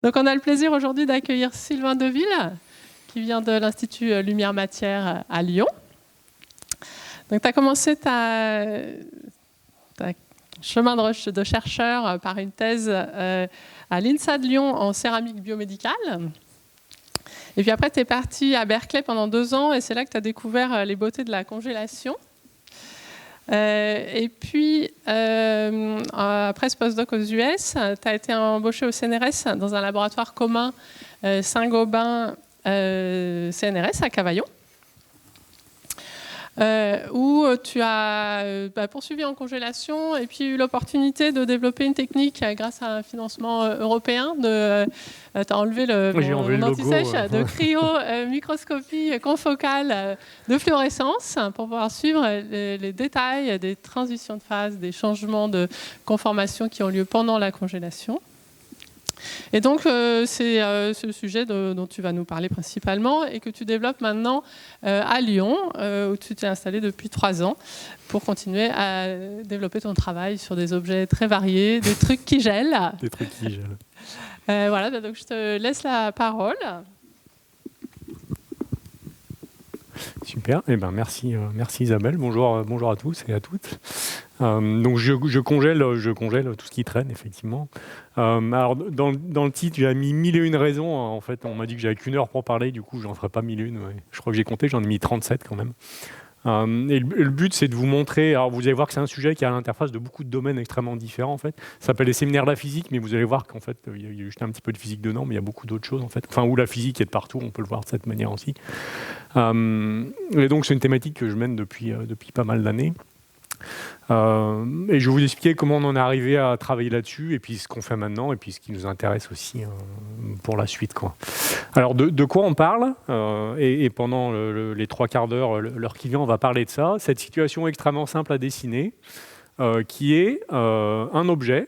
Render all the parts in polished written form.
Donc on a le plaisir aujourd'hui d'accueillir Sylvain Deville, qui vient de l'Institut Lumière Matière à Lyon. Donc tu as commencé ta chemin de chercheur par une thèse à l'INSA de Lyon en céramique biomédicale. Et puis après, tu es parti à Berkeley pendant 2 ans et c'est là que tu as découvert les beautés de la congélation. Et puis, après ce postdoc aux US, tu as été embauché au CNRS dans un laboratoire commun Saint-Gobain-CNRS à Cavaillon, où tu as poursuivi en congélation et puis eu l'opportunité de développer une technique grâce à un financement européen. Tu as enlevé mon anti-sèche de cryo-microscopie confocale de fluorescence pour pouvoir suivre les détails des transitions de phase, des changements de conformation qui ont lieu pendant la congélation. Et donc, c'est ce sujet dont tu vas nous parler principalement et que tu développes maintenant à Lyon, où tu t'es installé depuis 3 ans pour continuer à développer ton travail sur des objets très variés, des trucs qui gèlent. Des trucs qui gèlent. Voilà, donc je te laisse la parole. Super, merci Isabelle, bonjour à tous et à toutes. Donc je congèle tout ce qui traîne, effectivement. Alors dans le titre, j'ai mis 1001 raisons. En fait, on m'a dit que j'avais qu'1 heure pour parler, du coup j'en ferai pas 1001. Ouais. Je crois que j'ai compté, j'en ai mis 37 quand même. Et le but, c'est de vous montrer, alors vous allez voir que c'est un sujet qui est à l'interface de beaucoup de domaines extrêmement différents en fait. Ça s'appelle les séminaires de la physique, mais vous allez voir qu'en fait, il y a juste un petit peu de physique dedans, mais il y a beaucoup d'autres choses en fait. Enfin, où la physique est de partout, on peut le voir de cette manière aussi. Et donc c'est une thématique que je mène depuis pas mal d'années. Et je vais vous expliquer comment on en est arrivé à travailler là-dessus, et puis ce qu'on fait maintenant, et puis ce qui nous intéresse aussi pour la suite, quoi. Alors de quoi on parle, et pendant les 3 quarts d'heure, l'heure qui vient, on va parler de ça. Cette situation extrêmement simple à dessiner, qui est un objet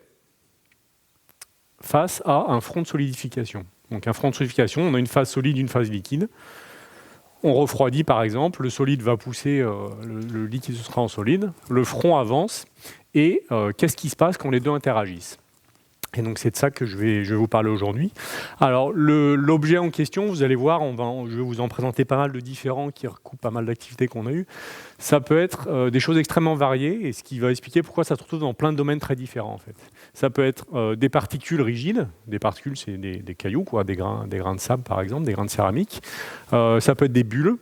face à un front de solidification. Donc un front de solidification, on a une phase solide, une phase liquide. On refroidit par exemple, le solide va pousser, le liquide sera en solide, le front avance, et qu'est-ce qui se passe quand les deux interagissent? Et donc c'est de ça que je vais vous parler aujourd'hui. Alors l'objet en question, vous allez voir, je vais vous en présenter pas mal de différents qui recoupent pas mal d'activités qu'on a eues. Ça peut être des choses extrêmement variées, et ce qui va expliquer pourquoi ça se retrouve dans plein de domaines très différents en fait. Ça peut être des particules rigides, des particules c'est des cailloux, quoi, des grains de sable par exemple, des grains de céramique. Ça peut être des bulles,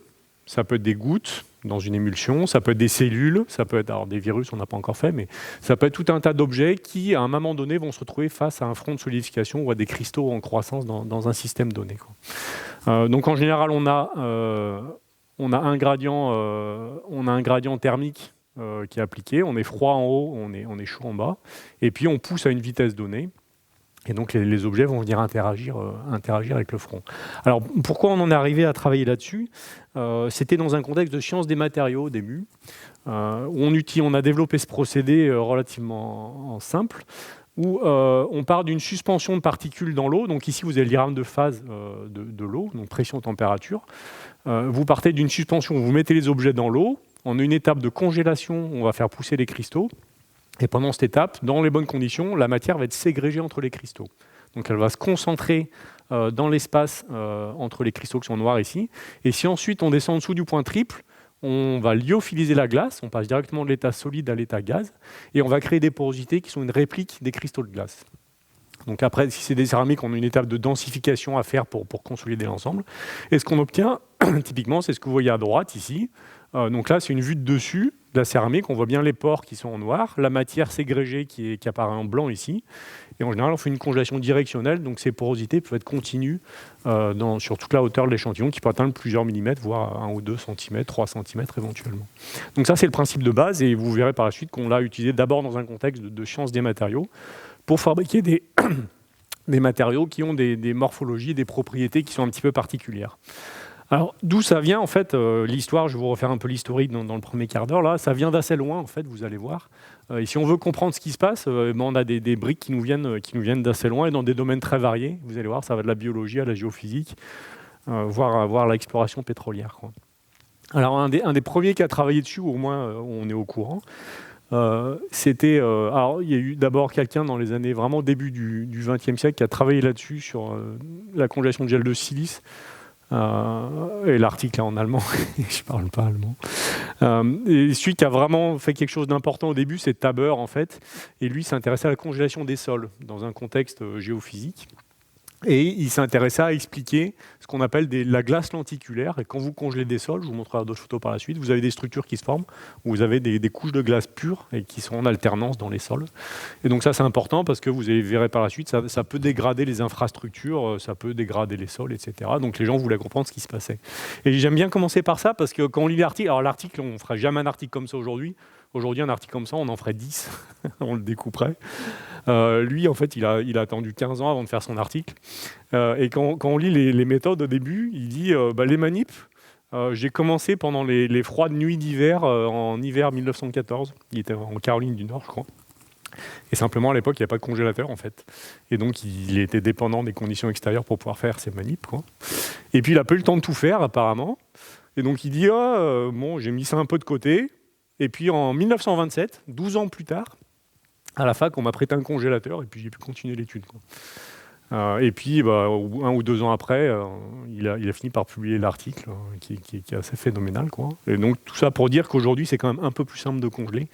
ça peut être des gouttes dans une émulsion, ça peut être des cellules, ça peut être alors des virus, on n'a pas encore fait, mais ça peut être tout un tas d'objets qui, à un moment donné, vont se retrouver face à un front de solidification ou à des cristaux en croissance dans un système donné, quoi. Donc en général, on a un gradient thermique qui est appliqué, on est froid en haut, on est chaud en bas, et puis on pousse à une vitesse donnée. Et donc les objets vont venir interagir avec le front. Alors pourquoi on en est arrivé à travailler là-dessus? C'était dans un contexte de sciences des matériaux au début, où on a développé ce procédé relativement simple, où on part d'une suspension de particules dans l'eau. Donc ici vous avez le diagramme de phase de l'eau, donc pression-température. Vous partez d'une suspension, vous mettez les objets dans l'eau, on a une étape de congélation, on va faire pousser les cristaux. Et pendant cette étape, dans les bonnes conditions, la matière va être ségrégée entre les cristaux. Donc elle va se concentrer dans l'espace entre les cristaux qui sont noirs ici. Et si ensuite on descend en dessous du point triple, on va lyophiliser la glace, on passe directement de l'état solide à l'état gaz, et on va créer des porosités qui sont une réplique des cristaux de glace. Donc après, si c'est des céramiques, on a une étape de densification à faire pour consolider l'ensemble. Et ce qu'on obtient, typiquement, c'est ce que vous voyez à droite ici. Donc là, c'est une vue de dessus de la céramique. On voit bien les pores qui sont en noir, la matière ségrégée qui apparaît en blanc ici. Et en général, on fait une congélation directionnelle. Donc ces porosités peuvent être continues sur toute la hauteur de l'échantillon, qui peut atteindre plusieurs millimètres, voire 1 ou 2 cm, 3 cm éventuellement. Donc ça, c'est le principe de base. Et vous verrez par la suite qu'on l'a utilisé d'abord dans un contexte de sciences des matériaux pour fabriquer des matériaux qui ont des morphologies, des propriétés qui sont un petit peu particulières. Alors, d'où ça vient, en fait, l'histoire, je vais vous refaire un peu l'historique dans le premier quart d'heure, là, ça vient d'assez loin, en fait, vous allez voir. Et si on veut comprendre ce qui se passe, on a des briques qui nous viennent d'assez loin et dans des domaines très variés. Vous allez voir, ça va de la biologie à la géophysique, voire l'exploration pétrolière, quoi. Alors, un des premiers qui a travaillé dessus, au moins on est au courant, Alors, il y a eu d'abord quelqu'un dans les années vraiment début du XXe siècle qui a travaillé là-dessus sur la congélation de gel de silice. Et l'article est en allemand, je parle pas allemand. Et celui qui a vraiment fait quelque chose d'important au début, c'est Taber en fait. Et lui s'intéressait à la congélation des sols dans un contexte géophysique. Et il s'intéressait à expliquer ce qu'on appelle la glace lenticulaire. Et quand vous congelez des sols, je vous montrerai d'autres photos par la suite, vous avez des structures qui se forment, où vous avez des couches de glace pure et qui sont en alternance dans les sols. Et donc ça, c'est important parce que vous verrez par la suite, ça peut dégrader les infrastructures, ça peut dégrader les sols, etc. Donc les gens voulaient comprendre ce qui se passait. Et j'aime bien commencer par ça parce que quand on lit l'article, alors l'article, on ne ferait jamais un article comme ça aujourd'hui. Aujourd'hui, un article comme ça, on en ferait 10, on le découperait. Lui, en fait, il a attendu 15 ans avant de faire son article. Et quand on lit les méthodes au début, il dit les manips, j'ai commencé pendant les froides nuits d'hiver, en hiver 1914. Il était en Caroline du Nord, je crois. Et simplement, à l'époque, il n'y avait pas de congélateur, en fait. Et donc, il était dépendant des conditions extérieures pour pouvoir faire ses manips, quoi. Et puis, il n'a pas eu le temps de tout faire, apparemment. Et donc, il dit, bon, j'ai mis ça un peu de côté. Et puis en 1927, 12 ans plus tard, à la fac, on m'a prêté un congélateur et puis j'ai pu continuer l'étude. Et puis, 1 ou 2 ans après, il a fini par publier l'article qui est assez phénoménal, quoi. Et donc tout ça pour dire qu'aujourd'hui, c'est quand même un peu plus simple de congeler.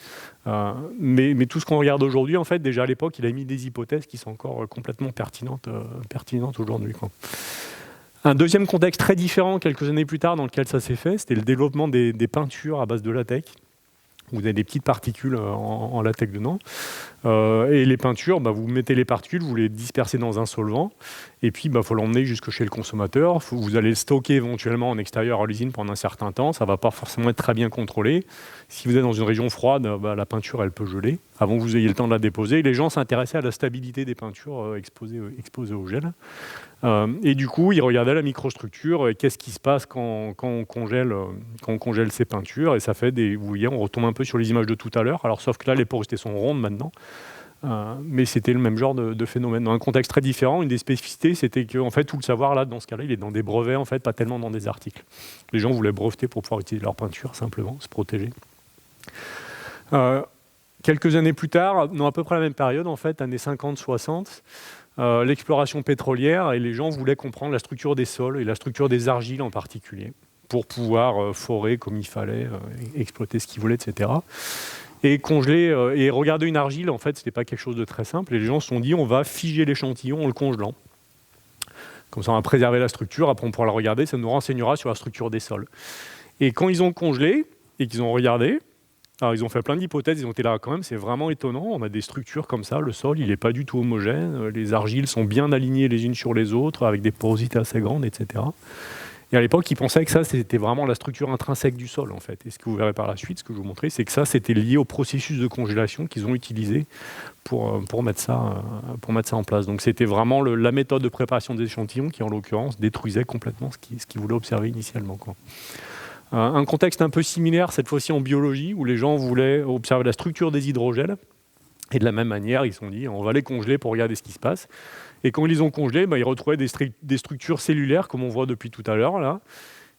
Mais tout ce qu'on regarde aujourd'hui, en fait, déjà à l'époque, il a mis des hypothèses qui sont encore complètement pertinentes aujourd'hui, quoi. Un deuxième contexte très différent, quelques années plus tard, dans lequel ça s'est fait, c'était le développement des peintures à base de latex. Vous avez des petites particules en latex dedans. Et les peintures, vous mettez les particules, vous les dispersez dans un solvant. Et puis, faut l'emmener jusque chez le consommateur. Vous allez le stocker éventuellement en extérieur à l'usine pendant un certain temps. Ça ne va pas forcément être très bien contrôlé. Si vous êtes dans une région froide, la peinture, elle peut geler avant que vous ayez le temps de la déposer. Et les gens s'intéressaient à la stabilité des peintures exposées au gel. Et du coup, ils regardaient la microstructure et qu'est-ce qui se passe quand on congèle ces peintures. Et ça fait vous voyez, on retombe un peu sur les images de tout à l'heure. Alors, sauf que là, les porosités sont rondes maintenant. Mais c'était le même genre de phénomène. Dans un contexte très différent, une des spécificités, c'était que en fait, tout le savoir, là, dans ce cas-là, il est dans des brevets, en fait, pas tellement dans des articles. Les gens voulaient breveter pour pouvoir utiliser leur peinture, simplement, se protéger. Quelques années plus tard, à peu près la même période, en fait, années 50-60, l'exploration pétrolière, et les gens voulaient comprendre la structure des sols et la structure des argiles en particulier, pour pouvoir forer comme il fallait, exploiter ce qu'ils voulaient, etc. Et congeler et regarder une argile, en fait, c'était pas quelque chose de très simple. Et les gens se sont dit, on va figer l'échantillon en le congelant. Comme ça, on va préserver la structure. Après, on pourra le regarder. Ça nous renseignera sur la structure des sols. Et quand ils ont congelé et qu'ils ont regardé, alors ils ont fait plein d'hypothèses. Ils ont été là quand même. C'est vraiment étonnant. On a des structures comme ça. Le sol, il n'est pas du tout homogène. Les argiles sont bien alignées les unes sur les autres, avec des porosités assez grandes, etc. Et à l'époque, ils pensaient que ça, c'était vraiment la structure intrinsèque du sol, en fait. Et ce que vous verrez par la suite, ce que je vous montrerai, c'est que ça, c'était lié au processus de congélation qu'ils ont utilisé pour mettre ça en place. Donc, c'était vraiment la méthode de préparation des échantillons qui, en l'occurrence, détruisait complètement ce qu'ils voulaient observer initialement, quoi. Un contexte un peu similaire, cette fois-ci en biologie, où les gens voulaient observer la structure des hydrogels. Et de la même manière, ils se sont dit, on va les congeler pour regarder ce qui se passe. Et quand ils les ont congelés, ils retrouvaient des structures cellulaires, comme on voit depuis tout à l'heure, là.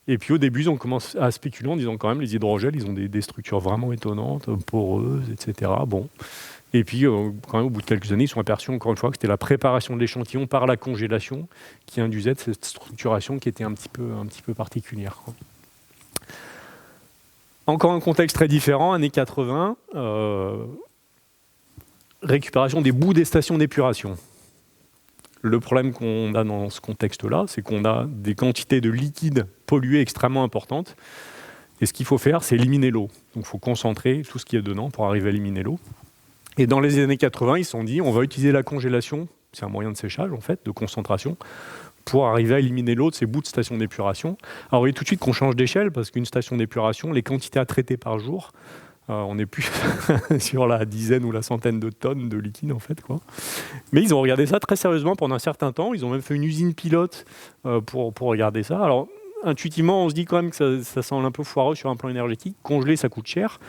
Et puis au début, ils ont commencé à spéculer en disant quand même, les hydrogels, ils ont des structures vraiment étonnantes, poreuses, etc. Bon. Et puis, quand même, au bout de quelques années, ils sont aperçus encore une fois que c'était la préparation de l'échantillon par la congélation qui induisait cette structuration qui était un petit peu particulière, quoi. Encore un contexte très différent, années 80, récupération des boues des stations d'épuration. Le problème qu'on a dans ce contexte-là, c'est qu'on a des quantités de liquide pollué extrêmement importantes. Et ce qu'il faut faire, c'est éliminer l'eau. Donc il faut concentrer tout ce qu'il y a dedans pour arriver à éliminer l'eau. Et dans les années 80, ils se sont dit, on va utiliser la congélation, c'est un moyen de séchage en fait, de concentration, pour arriver à éliminer l'eau de ces bouts de stations d'épuration. Alors vous voyez tout de suite qu'on change d'échelle, parce qu'une station d'épuration, les quantités à traiter par jour, on n'est plus sur la dizaine ou la centaine de tonnes de liquide, en fait, quoi. Mais ils ont regardé ça très sérieusement pendant un certain temps. Ils ont même fait une usine pilote pour regarder ça. Alors, intuitivement, on se dit quand même que ça semble un peu foireux sur un plan énergétique. Congeler, ça coûte cher.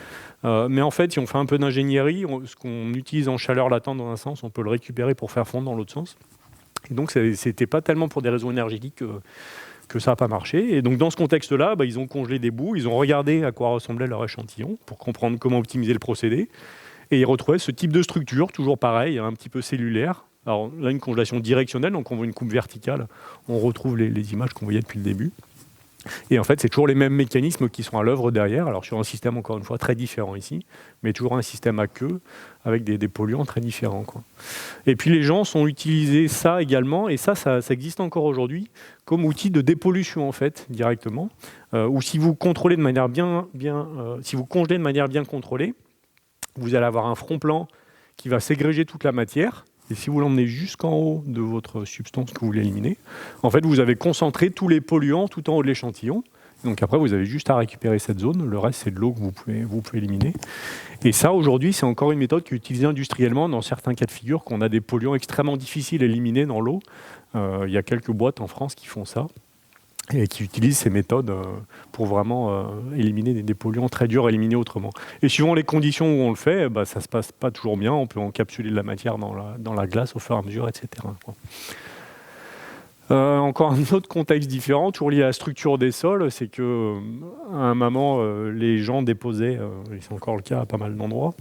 Mais en fait, si on fait un peu d'ingénierie, ce qu'on utilise en chaleur latente dans un sens, on peut le récupérer pour faire fondre dans l'autre sens. Et donc, c'était pas tellement pour des raisons énergétiques que ça n'a pas marché. Et donc, dans ce contexte-là, ils ont congelé des bouts, ils ont regardé à quoi ressemblait leur échantillon pour comprendre comment optimiser le procédé. Et ils retrouvaient ce type de structure, toujours pareil, un petit peu cellulaire. Alors là, une congélation directionnelle, donc on voit une coupe verticale, on retrouve les images qu'on voyait depuis le début. Et en fait, c'est toujours les mêmes mécanismes qui sont à l'œuvre derrière, alors sur un système, encore une fois, très différent ici, mais toujours un système à queue, avec des polluants très différents, quoi. Et puis les gens ont utilisé ça également, et ça existe encore aujourd'hui, comme outil de dépollution, en fait, directement, ou si vous contrôlez de manière si vous congelez de manière bien contrôlée, vous allez avoir un front plan qui va ségréger toute la matière. Et si vous l'emmenez jusqu'en haut de votre substance que vous voulez éliminer, en fait, vous avez concentré tous les polluants tout en haut de l'échantillon. Donc après, vous avez juste à récupérer cette zone. Le reste, c'est de l'eau que vous pouvez éliminer. Et ça, aujourd'hui, c'est encore une méthode qui est utilisée industriellement dans certains cas de figure, qu'on a des polluants extrêmement difficiles à éliminer dans l'eau. Il y a quelques boîtes en France qui font ça et qui utilisent ces méthodes pour vraiment éliminer des polluants très durs à éliminer autrement. Et suivant les conditions où on le fait, ça ne se passe pas toujours bien. On peut encapsuler de la matière dans la glace au fur et à mesure, etc. Encore un autre contexte différent, toujours lié à la structure des sols, c'est qu'à un moment, les gens déposaient, et c'est encore le cas à pas mal d'endroits,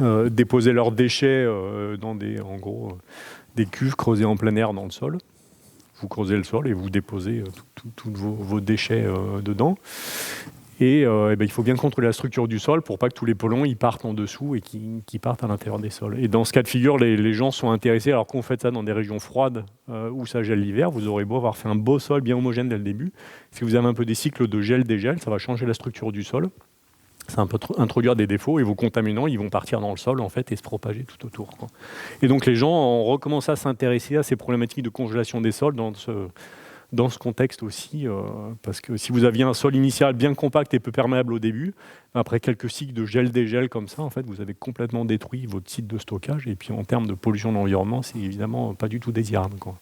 déposaient leurs déchets dans des cuves creusées en plein air dans le sol. Vous creusez le sol et vous déposez tous vos déchets dedans. Et il faut bien contrôler la structure du sol pour pas que tous les polluants ils partent en dessous et qu'ils partent à l'intérieur des sols. Et dans ce cas de figure, les gens sont intéressés, alors qu'on fait ça dans des régions froides où ça gèle l'hiver, vous aurez beau avoir fait un beau sol bien homogène dès le début. Si vous avez un peu des cycles de gel-dégel, ça va changer la structure du sol. Ça va introduire des défauts et vos contaminants ils vont partir dans le sol en fait et se propager tout autour, quoi. Et donc les gens ont recommencé à s'intéresser à ces problématiques de congélation des sols dans ce contexte aussi, parce que si vous aviez un sol initial bien compact et peu perméable au début, après quelques cycles de gel-dégel comme ça, en fait, vous avez complètement détruit votre site de stockage. Et puis en termes de pollution de l'environnement, c'est évidemment pas du tout désirable, quoi.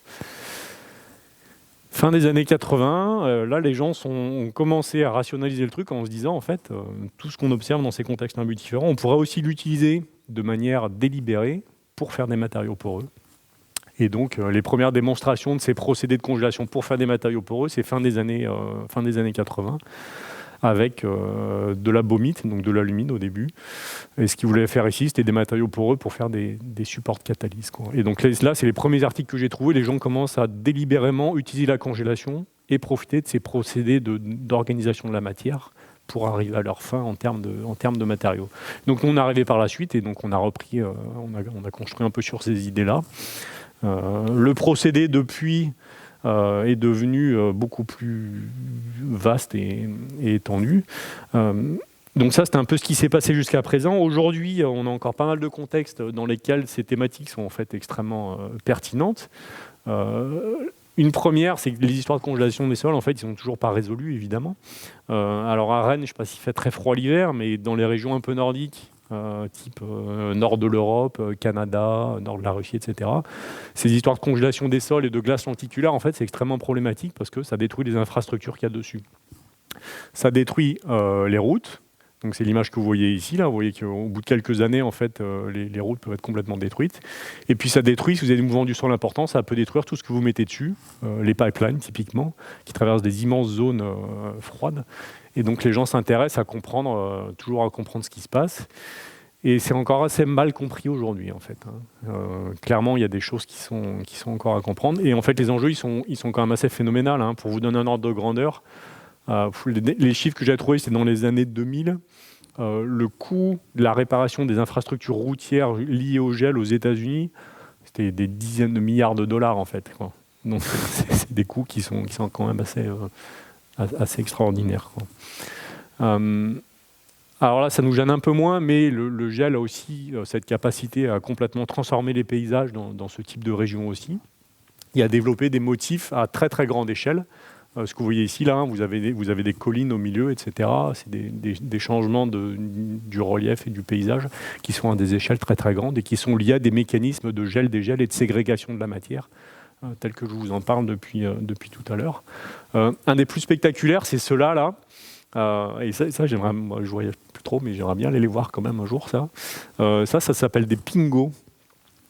Fin des années 80, là, les gens ont commencé à rationaliser le truc en se disant, en fait, tout ce qu'on observe dans ces contextes un peu différents, on pourrait aussi l'utiliser de manière délibérée pour faire des matériaux poreux. Et donc, les premières démonstrations de ces procédés de congélation pour faire des matériaux poreux, c'est fin des années 80, avec de la baumite, donc de l'alumine au début. Et ce qu'ils voulaient faire ici, c'était des matériaux poreux pour faire des supports de catalyse, quoi. Et donc là, c'est les premiers articles que j'ai trouvés. Les gens commencent à délibérément utiliser la congélation et profiter de ces procédés d'organisation de la matière pour arriver à leur fin en termes de matériaux. Donc, nous, on est arrivé par la suite et donc on a repris, on a construit un peu sur ces idées-là. Le procédé, depuis, est devenu beaucoup plus vaste et étendu. Donc ça, c'est un peu ce qui s'est passé jusqu'à présent. Aujourd'hui, on a encore pas mal de contextes dans lesquels ces thématiques sont en fait extrêmement pertinentes. Une première, c'est que les histoires de congélation des sols, en fait, ils sont toujours pas résolus, évidemment. Alors à Rennes, je ne sais pas s'il fait très froid l'hiver, mais dans les régions un peu nordiques, type nord de l'Europe, Canada, nord de la Russie, etc. Ces histoires de congélation des sols et de glace lenticulaire, en fait, c'est extrêmement problématique parce que ça détruit les infrastructures qu'il y a dessus. Ça détruit les routes. Donc c'est l'image que vous voyez ici. Là. Vous voyez qu'au bout de quelques années, en fait, les routes peuvent être complètement détruites. Et puis ça détruit, si vous avez des mouvements du sol importants, ça peut détruire tout ce que vous mettez dessus, les pipelines typiquement, qui traversent des immenses zones froides. Et donc les gens s'intéressent à comprendre, toujours à comprendre ce qui se passe. Et c'est encore assez mal compris aujourd'hui, en fait. Clairement, il y a des choses qui sont encore à comprendre. Et en fait, les enjeux, ils sont quand même assez phénoménaux. Hein. Pour vous donner un ordre de grandeur, les chiffres que j'ai trouvés, c'est dans les années 2000. Le coût de la réparation des infrastructures routières liées au gel aux États-Unis, c'était des dizaines de milliards de dollars, en fait, quoi. Donc, c'est des coûts qui sont quand même assez extraordinaire, quoi. Alors là, ça nous gêne un peu moins, mais le gel a aussi cette capacité à complètement transformer les paysages dans ce type de région aussi. Il a développé des motifs à très très grande échelle. Ce que vous voyez ici, là, vous avez des collines au milieu, etc. C'est des changements du relief et du paysage qui sont à des échelles très très grandes et qui sont liés à des mécanismes de gel, dégel et de ségrégation de la matière, tel que je vous en parle depuis tout à l'heure. Un des plus spectaculaires, c'est ceux-là, là. Et ça j'aimerais, moi, je voyage plus trop, mais j'aimerais bien aller les voir quand même un jour, ça. Ça s'appelle des pingos.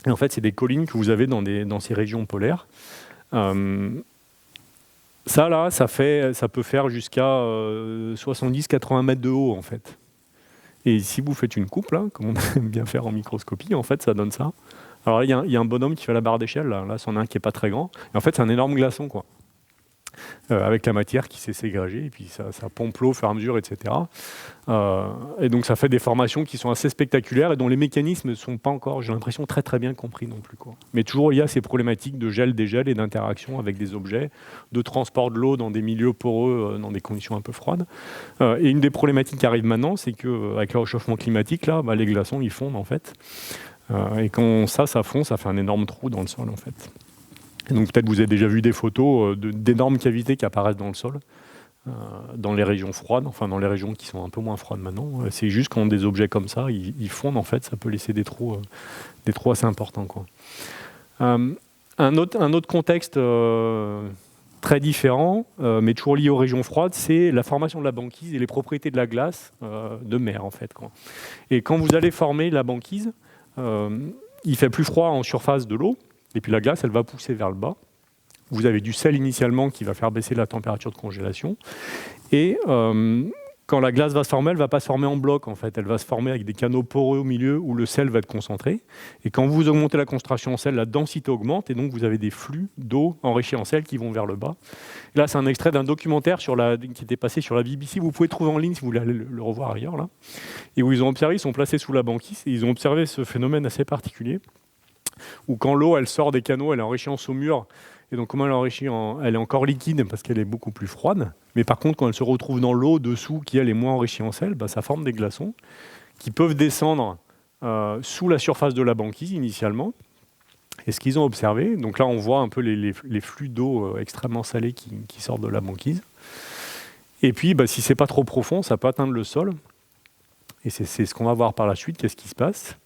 Et en fait, c'est des collines que vous avez dans ces régions polaires. Ça, là, ça peut faire jusqu'à 70-80 mètres de haut, en fait. Et si vous faites une coupe, là, comme on aime bien faire en microscopie, en fait, ça donne ça. Alors là, il y a un bonhomme qui fait la barre d'échelle, là c'en est un qui n'est pas très grand. Et en fait, c'est un énorme glaçon, quoi. Avec la matière qui s'est ségrégée, et puis ça pompe l'eau au fur et à mesure, etc. Et donc ça fait des formations qui sont assez spectaculaires et dont les mécanismes ne sont pas encore, j'ai l'impression, très très bien compris non plus, quoi. Mais toujours il y a ces problématiques de gel, dégel et d'interaction avec des objets, de transport de l'eau dans des milieux poreux, dans des conditions un peu froides. Et une des problématiques qui arrive maintenant, c'est qu'avec le réchauffement climatique, là, les glaçons ils fondent en fait. Et quand ça fond, ça fait un énorme trou dans le sol en fait. Et donc peut-être vous avez déjà vu des photos d'énormes cavités qui apparaissent dans le sol, dans les régions froides, enfin dans les régions qui sont un peu moins froides maintenant. C'est juste quand des objets comme ça, ils fondent en fait, ça peut laisser des trous assez importants, quoi. Un autre contexte très différent, mais toujours lié aux régions froides, c'est la formation de la banquise et les propriétés de la glace de mer en fait, quoi. Et quand vous allez former la banquise, il fait plus froid en surface de l'eau, et puis la glace, elle va pousser vers le bas. Vous avez du sel initialement qui va faire baisser la température de congélation. Et quand la glace va se former, elle ne va pas se former en bloc, en fait. Elle va se former avec des canaux poreux au milieu où le sel va être concentré. Et quand vous augmentez la concentration en sel, la densité augmente, et donc vous avez des flux d'eau enrichis en sel qui vont vers le bas. Et là, c'est un extrait d'un documentaire qui était passé sur la BBC. Vous pouvez trouver en ligne si vous voulez aller le revoir ailleurs, là. Et où ils ont observé, ils sont placés sous la banquise, et ils ont observé ce phénomène assez particulier, où quand l'eau elle sort des canaux, elle est enrichie en saumure, et donc comment elle est enrichie elle est encore liquide parce qu'elle est beaucoup plus froide, mais par contre quand elle se retrouve dans l'eau dessous qui elle est moins enrichie en sel, ça forme des glaçons qui peuvent descendre sous la surface de la banquise initialement. Et ce qu'ils ont observé, donc là on voit un peu les flux d'eau extrêmement salés qui sortent de la banquise, et puis si c'est pas trop profond, ça peut atteindre le sol, et c'est ce qu'on va voir par la suite. Qu'est-ce qui se passe?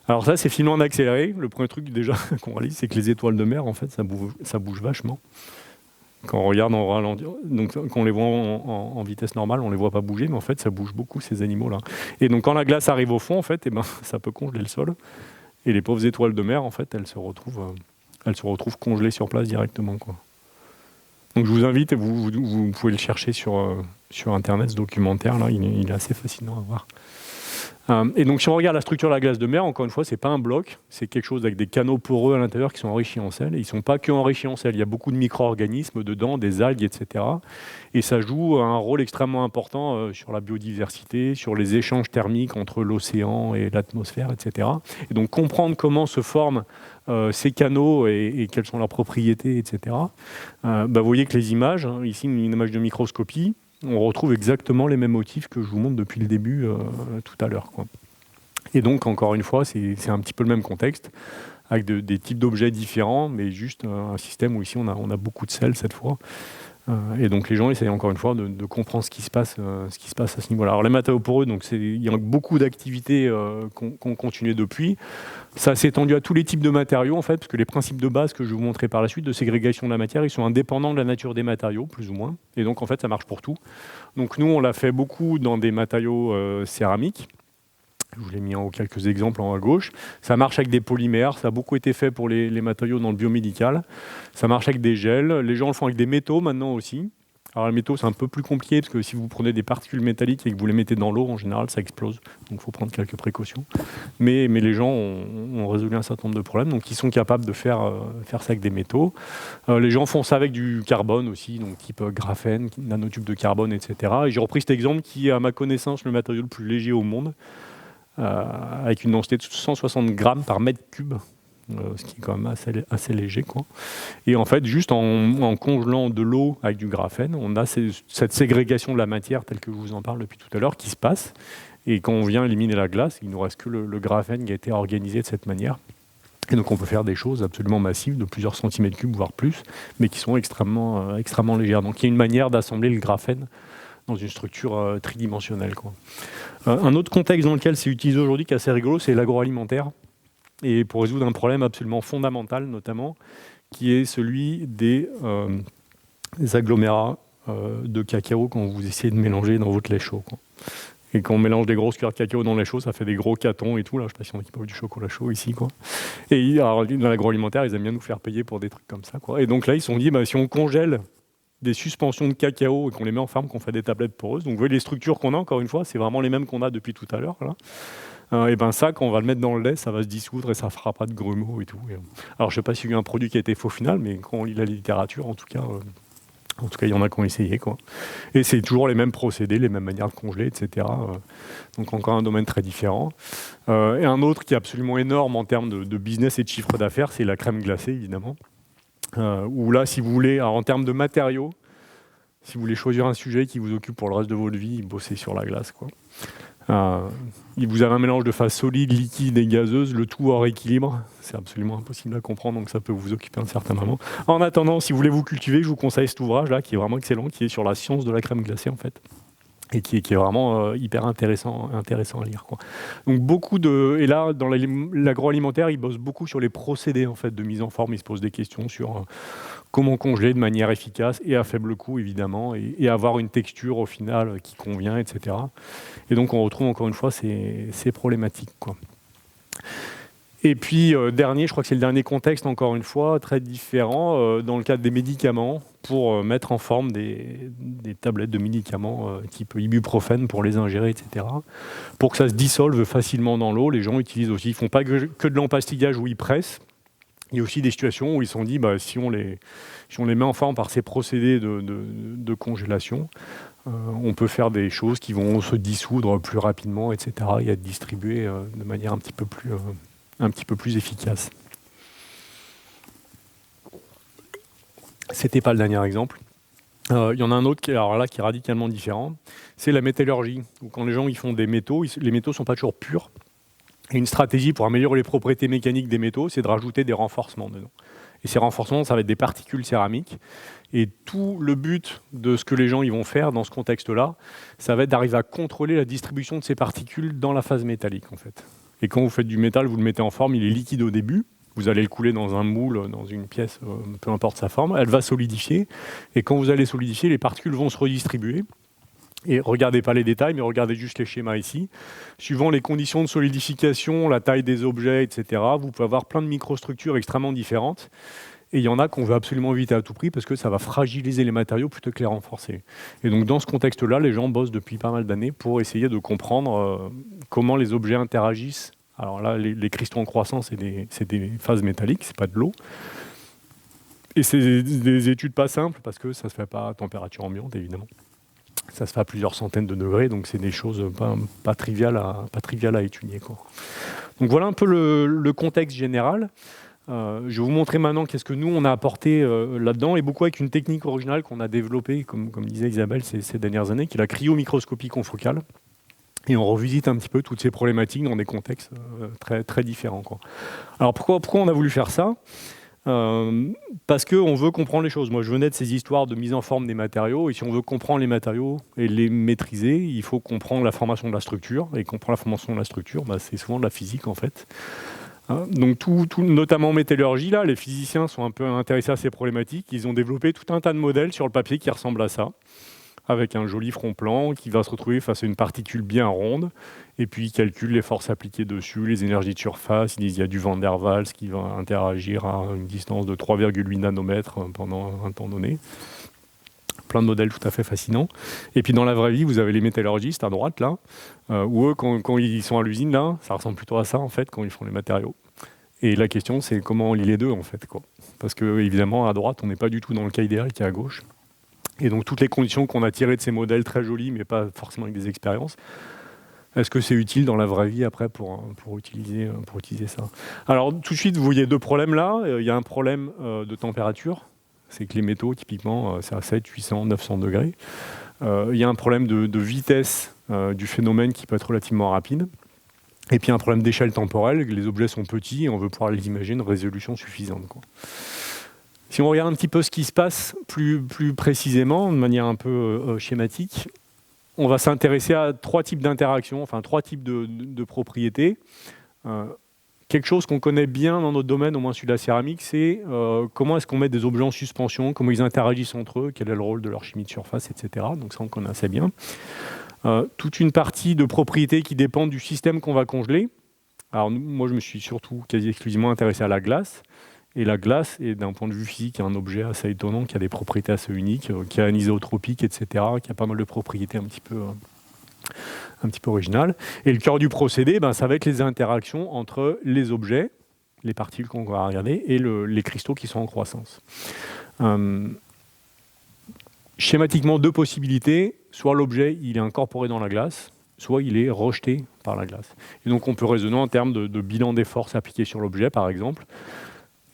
Alors ça, c'est filmé en accéléré. Le premier truc déjà qu'on réalise, c'est que les étoiles de mer, en fait, ça bouge vachement. Quand on regarde en ralenti, donc quand on les voit en vitesse normale, on les voit pas bouger, mais en fait, ça bouge beaucoup, ces animaux-là. Et donc quand la glace arrive au fond, en fait, ça peut congeler le sol. Et les pauvres étoiles de mer, en fait, elles se retrouvent congelées sur place directement, quoi. Donc je vous invite, vous pouvez le chercher sur Internet, ce documentaire-là, il est assez fascinant à voir. Et donc si on regarde la structure de la glace de mer, encore une fois, c'est pas un bloc, c'est quelque chose avec des canaux poreux à l'intérieur qui sont enrichis en sel. Et ils ne sont pas que enrichis en sel, il y a beaucoup de micro-organismes dedans, des algues, etc. Et ça joue un rôle extrêmement important sur la biodiversité, sur les échanges thermiques entre l'océan et l'atmosphère, etc. Et donc comprendre comment se forment ces canaux et quelles sont leurs propriétés, etc. Vous voyez que les images, ici une image de microscopie, on retrouve exactement les mêmes motifs que je vous montre depuis le début tout à l'heure, quoi. Et donc, encore une fois, c'est un petit peu le même contexte, avec des types d'objets différents, mais juste un système où ici on a beaucoup de sel cette fois. Et donc les gens essayent encore une fois de comprendre ce qui se passe à ce niveau-là. Alors les matériaux poreux, il y a beaucoup d'activités qu'on continué depuis. Ça s'est étendu à tous les types de matériaux en fait, parce que les principes de base que je vais vous montrer par la suite de ségrégation de la matière, ils sont indépendants de la nature des matériaux, plus ou moins. Et donc en fait, ça marche pour tout. Donc nous, on l'a fait beaucoup dans des matériaux céramiques. Je vous l'ai mis en quelques exemples en haut à gauche. Ça marche avec des polymères, ça a beaucoup été fait pour les matériaux dans le biomédical. Ça marche avec des gels, les gens le font avec des métaux maintenant aussi. Alors les métaux, c'est un peu plus compliqué, parce que si vous prenez des particules métalliques et que vous les mettez dans l'eau, en général, ça explose. Donc il faut prendre quelques précautions. Mais les gens ont résolu un certain nombre de problèmes, donc ils sont capables de faire ça avec des métaux. Les gens font ça avec du carbone aussi, donc type graphène, nanotubes de carbone, etc. Et j'ai repris cet exemple qui est, à ma connaissance, le matériau le plus léger au monde. Avec une densité de 160 grammes par mètre cube, ce qui est quand même assez léger, quoi. Et en fait, juste en congelant de l'eau avec du graphène, on a cette ségrégation de la matière telle que je vous en parle depuis tout à l'heure qui se passe. Et quand on vient éliminer la glace, il ne nous reste que le graphène qui a été organisé de cette manière. Et donc on peut faire des choses absolument massives, de plusieurs centimètres cubes, voire plus, mais qui sont extrêmement légères. Donc il y a une manière d'assembler le graphène dans une structure tridimensionnelle, quoi. Un autre contexte dans lequel c'est utilisé aujourd'hui qui est assez rigolo, c'est l'agroalimentaire, et pour résoudre un problème absolument fondamental notamment, qui est celui des agglomérats de cacao quand vous essayez de mélanger dans votre lait chaud, quoi. Et quand on mélange des grosses cuillères de cacao dans le lait chaud, ça fait des gros catons et tout. Là, je ne sais pas si on dit pas du chocolat chaud ici, quoi. Et alors, dans l'agroalimentaire, ils aiment bien nous faire payer pour des trucs comme ça, quoi. Et donc là, ils se sont dit, si on congèle des suspensions de cacao et qu'on les met en forme, qu'on fait des tablettes poreuses. Donc vous voyez les structures qu'on a, encore une fois, c'est vraiment les mêmes qu'on a depuis tout à l'heure. Et ben ça, quand on va le mettre dans le lait, ça va se dissoudre et ça ne fera pas de grumeaux et tout. Alors je ne sais pas s'il y a eu un produit qui a été faux final, mais quand on lit la littérature, en tout cas, il y en a qui ont essayé, quoi. Et c'est toujours les mêmes procédés, les mêmes manières de congeler, etc. Donc encore un domaine très différent. Et un autre qui est absolument énorme en termes de business et de chiffre d'affaires, c'est la crème glacée, évidemment. Où là, si vous voulez, en termes de matériaux, si vous voulez choisir un sujet qui vous occupe pour le reste de votre vie, bossez sur la glace, quoi. Vous avez un mélange de phase solide, liquide et gazeuse, le tout hors équilibre. C'est absolument impossible à comprendre, donc ça peut vous occuper un certain moment. En attendant, si vous voulez vous cultiver, je vous conseille cet ouvrage-là, qui est vraiment excellent, qui est sur la science de la crème glacée, en fait. Et qui est vraiment hyper intéressant à lire, quoi. Donc et là, dans l'agroalimentaire, ils bossent beaucoup sur les procédés, en fait, de mise en forme. Ils se posent des questions sur comment congeler de manière efficace et à faible coût, évidemment, et avoir une texture, au final, qui convient, etc. Et donc, on retrouve, encore une fois, ces problématiques, quoi. Et puis, je crois que c'est le dernier contexte, encore une fois, très différent, dans le cadre des médicaments, pour mettre en forme des tablettes de médicaments type ibuprofène pour les ingérer, etc. Pour que ça se dissolve facilement dans l'eau, les gens utilisent aussi, ils ne font pas que de l'empastillage où ils pressent. Il y a aussi des situations où ils se sont dit, si on les met en forme par ces procédés de congélation, on peut faire des choses qui vont se dissoudre plus rapidement, etc. et être distribuées de manière un petit peu plus efficace. C'était pas le dernier exemple. Il y en a un autre qui est radicalement différent. C'est la métallurgie. Donc, quand les gens ils font des métaux, les métaux ne sont pas toujours purs. Et une stratégie pour améliorer les propriétés mécaniques des métaux, c'est de rajouter des renforcements dedans. Et ces renforcements, ça va être des particules céramiques. Et tout le but de ce que les gens ils vont faire dans ce contexte-là, ça va être d'arriver à contrôler la distribution de ces particules dans la phase métallique, en fait. Et quand vous faites du métal, vous le mettez en forme, il est liquide au début. Vous allez le couler dans un moule, dans une pièce, peu importe sa forme. Elle va solidifier. Et quand vous allez solidifier, les particules vont se redistribuer. Et regardez pas les détails, mais regardez juste les schémas ici. Suivant les conditions de solidification, la taille des objets, etc., vous pouvez avoir plein de microstructures extrêmement différentes. Et il y en a qu'on veut absolument éviter à tout prix parce que ça va fragiliser les matériaux plutôt que les renforcer. Et donc dans ce contexte-là, les gens bossent depuis pas mal d'années pour essayer de comprendre comment les objets interagissent. Alors là, les cristaux en croissance, c'est des phases métalliques, c'est pas de l'eau. Et c'est des études pas simples parce que ça se fait pas à température ambiante, évidemment. Ça se fait à plusieurs centaines de degrés, donc c'est des choses pas triviales à étudier, quoi. Donc voilà un peu le contexte général. Je vais vous montrer maintenant qu'est-ce que nous, on a apporté là-dedans, et beaucoup avec une technique originale qu'on a développée, comme disait Isabelle, ces dernières années, qui est la cryomicroscopie confocale. Et on revisite un petit peu toutes ces problématiques dans des contextes très, très différents, quoi. Alors pourquoi on a voulu faire ça ? Parce qu'on veut comprendre les choses. Moi, je venais de ces histoires de mise en forme des matériaux, et si on veut comprendre les matériaux et les maîtriser, il faut comprendre la formation de la structure, et comprendre la formation de la structure, c'est souvent de la physique, en fait. Donc, notamment en métallurgie, là, les physiciens sont un peu intéressés à ces problématiques. Ils ont développé tout un tas de modèles sur le papier qui ressemblent à ça, avec un joli front plan qui va se retrouver face à une particule bien ronde, et puis ils calculent les forces appliquées dessus, les énergies de surface. Ils disent qu'il y a du Van der Waals qui va interagir à une distance de 3,8 nanomètres pendant un temps donné. Plein de modèles tout à fait fascinants. Et puis dans la vraie vie, vous avez les métallurgistes à droite, là, où eux, quand ils sont à l'usine, là, ça ressemble plutôt à ça, en fait, quand ils font les matériaux. Et la question, c'est comment on lie les deux, en fait, quoi. Parce que, évidemment, à droite, on n'est pas du tout dans le cas idéal qui est à gauche. Et donc, toutes les conditions qu'on a tirées de ces modèles très jolis, mais pas forcément avec des expériences, est-ce que c'est utile dans la vraie vie, après, pour utiliser ça ? Alors, tout de suite, vous voyez deux problèmes, là. Il y a un problème de température. C'est que les métaux, typiquement, c'est à 700, 800, 900 degrés. Il y a un problème de vitesse du phénomène qui peut être relativement rapide. Et puis un problème d'échelle temporelle, les objets sont petits et on veut pouvoir les imaginer une résolution suffisante, quoi. Si on regarde un petit peu ce qui se passe plus précisément, de manière un peu schématique, on va s'intéresser à trois types d'interactions, enfin trois types de propriétés. Quelque chose qu'on connaît bien dans notre domaine, au moins celui de la céramique, c'est comment est-ce qu'on met des objets en suspension, comment ils interagissent entre eux, quel est le rôle de leur chimie de surface, etc. Donc ça, on connaît assez bien. Toute une partie de propriétés qui dépendent du système qu'on va congeler. Alors moi, je me suis surtout quasi exclusivement intéressé à la glace. Et la glace est, d'un point de vue physique, un objet assez étonnant, qui a des propriétés assez uniques, qui est anisotropique, etc., qui a pas mal de propriétés un petit peu originales. Et le cœur du procédé, ça va être les interactions entre les objets, les particules qu'on va regarder, et les cristaux qui sont en croissance. Schématiquement, deux possibilités. Soit l'objet il est incorporé dans la glace, soit il est rejeté par la glace. Et donc on peut raisonner en termes de bilan des forces appliquées sur l'objet, par exemple.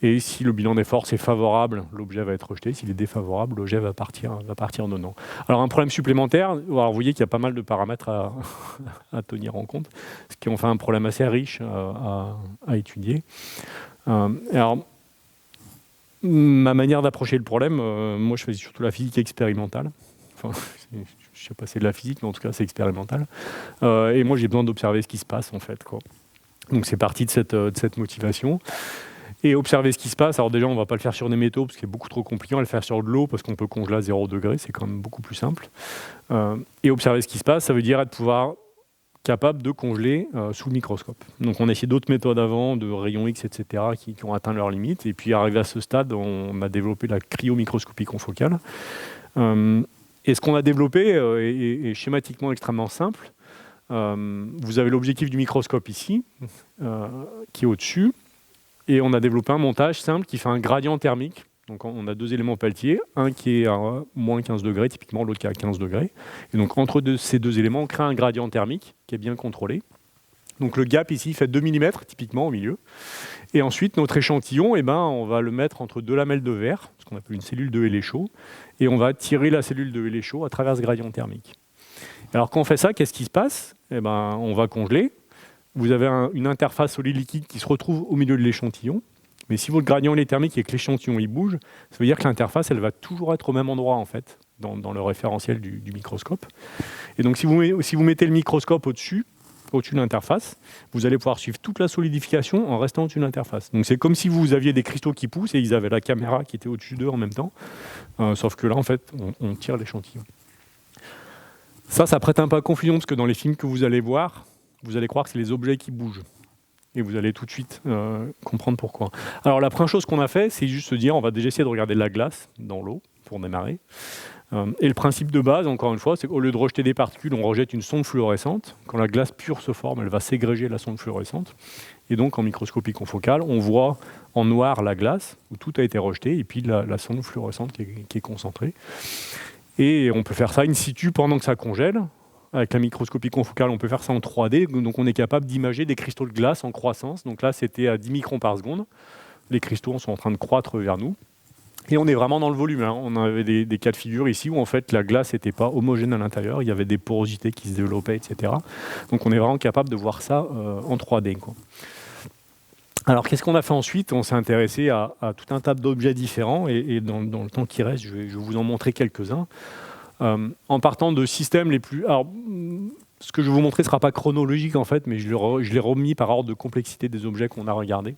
Et si le bilan des forces est favorable, l'objet va être rejeté. S'il est défavorable, l'objet va partir donnant. Alors un problème supplémentaire, alors vous voyez qu'il y a pas mal de paramètres à tenir en compte, ce qui en fait un problème assez riche à étudier. Alors, ma manière d'approcher le problème, moi je fais surtout la physique expérimentale. Enfin, je ne sais pas si c'est de la physique, mais en tout cas c'est expérimental. Et moi j'ai besoin d'observer ce qui se passe en fait, quoi. Donc c'est parti de cette motivation. Et observer ce qui se passe, alors déjà on ne va pas le faire sur des métaux parce que c'est beaucoup trop compliqué, on va le faire sur de l'eau parce qu'on peut congeler à 0 degré, c'est quand même beaucoup plus simple. Et observer ce qui se passe, ça veut dire être capable de congeler sous le microscope. Donc on a essayé d'autres méthodes avant, de rayons X, etc., qui ont atteint leurs limites. Et puis arrivé à ce stade, on a développé la cryomicroscopie confocale. Et ce qu'on a développé est schématiquement extrêmement simple. Vous avez l'objectif du microscope ici, qui est au-dessus. Et on a développé un montage simple qui fait un gradient thermique. Donc on a deux éléments peltiers, un qui est à moins 15 degrés, typiquement l'autre qui est à 15 degrés. Et donc entre ces deux éléments, on crée un gradient thermique qui est bien contrôlé. Donc le gap ici fait 2 mm, typiquement au milieu. Et ensuite, notre échantillon, on va le mettre entre deux lamelles de verre, ce qu'on appelle une cellule de Hellé-Chaud, et on va tirer la cellule de Hellé-Chaud à travers ce gradient thermique. Alors quand on fait ça, qu'est-ce qui se passe ? On va congeler. Vous avez une interface solide-liquide qui se retrouve au milieu de l'échantillon. Mais si votre gradient est thermique et que l'échantillon il bouge, ça veut dire que l'interface elle va toujours être au même endroit en fait, dans le référentiel du microscope. Et donc si vous mettez le microscope au-dessus de l'interface, vous allez pouvoir suivre toute la solidification en restant au-dessus de l'interface. Donc c'est comme si vous aviez des cristaux qui poussent et ils avaient la caméra qui était au-dessus d'eux en même temps. Sauf que là en fait, on tire l'échantillon. Ça prête un peu à confusion parce que dans les films que vous allez voir, vous allez croire que c'est les objets qui bougent. Et vous allez tout de suite comprendre pourquoi. Alors la première chose qu'on a fait, c'est juste se dire, on va déjà essayer de regarder de la glace dans l'eau pour démarrer. Et le principe de base, encore une fois, c'est qu'au lieu de rejeter des particules, on rejette une sonde fluorescente. Quand la glace pure se forme, elle va ségréger la sonde fluorescente. Et donc en microscopie confocale, on voit en noir la glace, où tout a été rejeté, et puis la sonde fluorescente qui est concentrée. Et on peut faire ça in situ pendant que ça congèle. Avec la microscopie confocale, on peut faire ça en 3D. Donc on est capable d'imager des cristaux de glace en croissance. Donc là, c'était à 10 microns par seconde. Les cristaux sont en train de croître vers nous. Et on est vraiment dans le volume. On avait des cas de figure ici où en fait la glace n'était pas homogène à l'intérieur. Il y avait des porosités qui se développaient, etc. Donc on est vraiment capable de voir ça en 3D, quoi. Alors qu'est-ce qu'on a fait ensuite ? On s'est intéressé à tout un tas d'objets différents. Et dans le temps qui reste, je vais vous en montrer quelques-uns. En partant de systèmes les plus... Alors, ce que je vais vous montrer ne sera pas chronologique en fait, mais je l'ai remis par ordre de complexité des objets qu'on a regardés.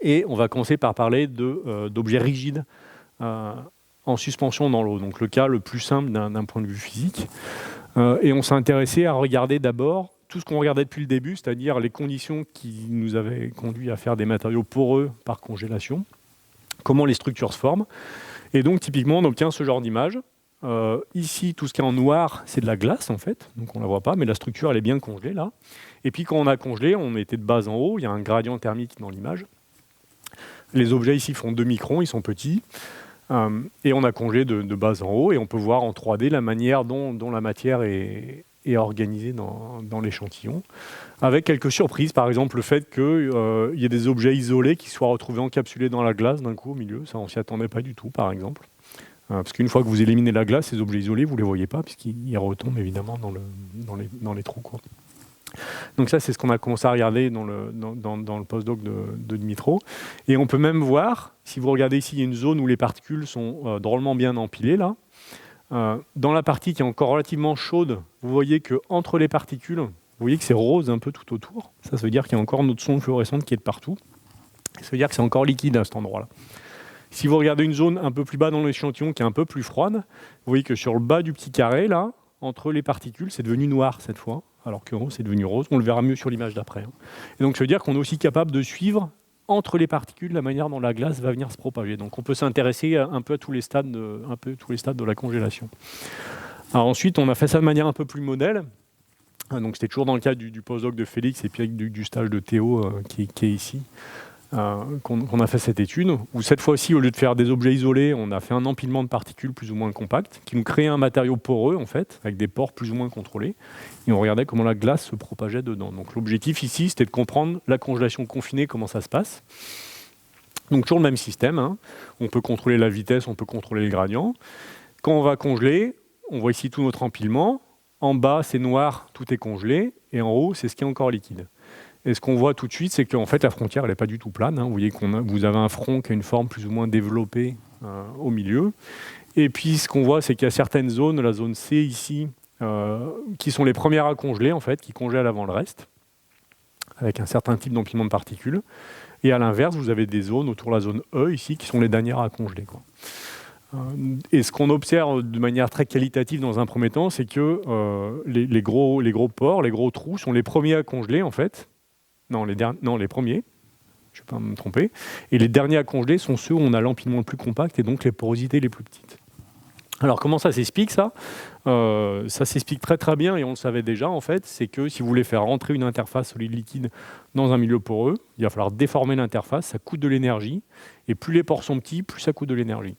Et on va commencer par parler d'objets rigides en suspension dans l'eau. Donc le cas le plus simple d'un point de vue physique. Et on s'est intéressé à regarder d'abord tout ce qu'on regardait depuis le début, c'est-à-dire les conditions qui nous avaient conduit à faire des matériaux poreux par congélation, comment les structures se forment. Et donc typiquement, on obtient ce genre d'image. Ici, tout ce qui est en noir, c'est de la glace en fait, donc on ne la voit pas, mais la structure elle est bien congelée là. Et puis quand on a congelé, on était de bas en haut, il y a un gradient thermique dans l'image. Les objets ici font 2 microns, ils sont petits, et on a congelé de bas en haut, et on peut voir en 3D la manière dont la matière est organisée dans l'échantillon, avec quelques surprises, par exemple le fait qu'il y ait des objets isolés qui soient retrouvés encapsulés dans la glace d'un coup au milieu, ça on s'y attendait pas du tout par exemple. Parce qu'une fois que vous éliminez la glace, ces objets isolés, vous ne les voyez pas, puisqu'ils retombent évidemment dans les trous, quoi. Donc ça, c'est ce qu'on a commencé à regarder dans le postdoc de Dmitro. Et on peut même voir, si vous regardez ici, il y a une zone où les particules sont drôlement bien empilées, là. Dans la partie qui est encore relativement chaude, vous voyez qu'entre les particules, vous voyez que c'est rose un peu tout autour. Ça veut dire qu'il y a encore notre sonde fluorescente qui est de partout. Ça veut dire que c'est encore liquide à cet endroit-là. Si vous regardez une zone un peu plus bas dans l'échantillon qui est un peu plus froide, vous voyez que sur le bas du petit carré, là, entre les particules, c'est devenu noir cette fois, alors que c'est devenu rose. On le verra mieux sur l'image d'après. Et donc ça veut dire qu'on est aussi capable de suivre entre les particules, la manière dont la glace va venir se propager. Donc on peut s'intéresser un peu à tous les stades de la congélation. Alors ensuite, on a fait ça de manière un peu plus modèle. Donc c'était toujours dans le cadre du postdoc de Félix et puis avec du stage de Théo qui est ici, qu'on a fait cette étude, où cette fois-ci, au lieu de faire des objets isolés, on a fait un empilement de particules plus ou moins compactes, qui nous créait un matériau poreux, en fait, avec des pores plus ou moins contrôlés, et on regardait comment la glace se propageait dedans. Donc l'objectif ici, c'était de comprendre la congélation confinée, comment ça se passe. Donc toujours le même système, hein. On peut contrôler la vitesse, on peut contrôler le gradient. Quand on va congeler, on voit ici tout notre empilement. En bas, c'est noir, tout est congelé, et en haut, c'est ce qui est encore liquide. Et ce qu'on voit tout de suite, c'est qu'en fait, la frontière, elle n'est pas du tout plane, hein. Vous voyez vous avez un front qui a une forme plus ou moins développée au milieu. Et puis, ce qu'on voit, c'est qu'il y a certaines zones, la zone C ici, qui sont les premières à congeler, en fait, qui congèlent avant le reste, avec un certain type d'empilement de particules. Et à l'inverse, vous avez des zones autour de la zone E, ici, qui sont les dernières à congeler, quoi. Et ce qu'on observe de manière très qualitative dans un premier temps, c'est que les gros pores, les gros trous sont les premiers à congeler, en fait. Non, les premiers, je ne vais pas me tromper. Et les derniers à congeler sont ceux où on a l'empilement le plus compact et donc les porosités les plus petites. Alors, comment ça s'explique, ça ? Ça s'explique très très bien, et on le savait déjà, en fait, c'est que si vous voulez faire rentrer une interface solide-liquide dans un milieu poreux, il va falloir déformer l'interface, ça coûte de l'énergie, et plus les pores sont petits, plus ça coûte de l'énergie.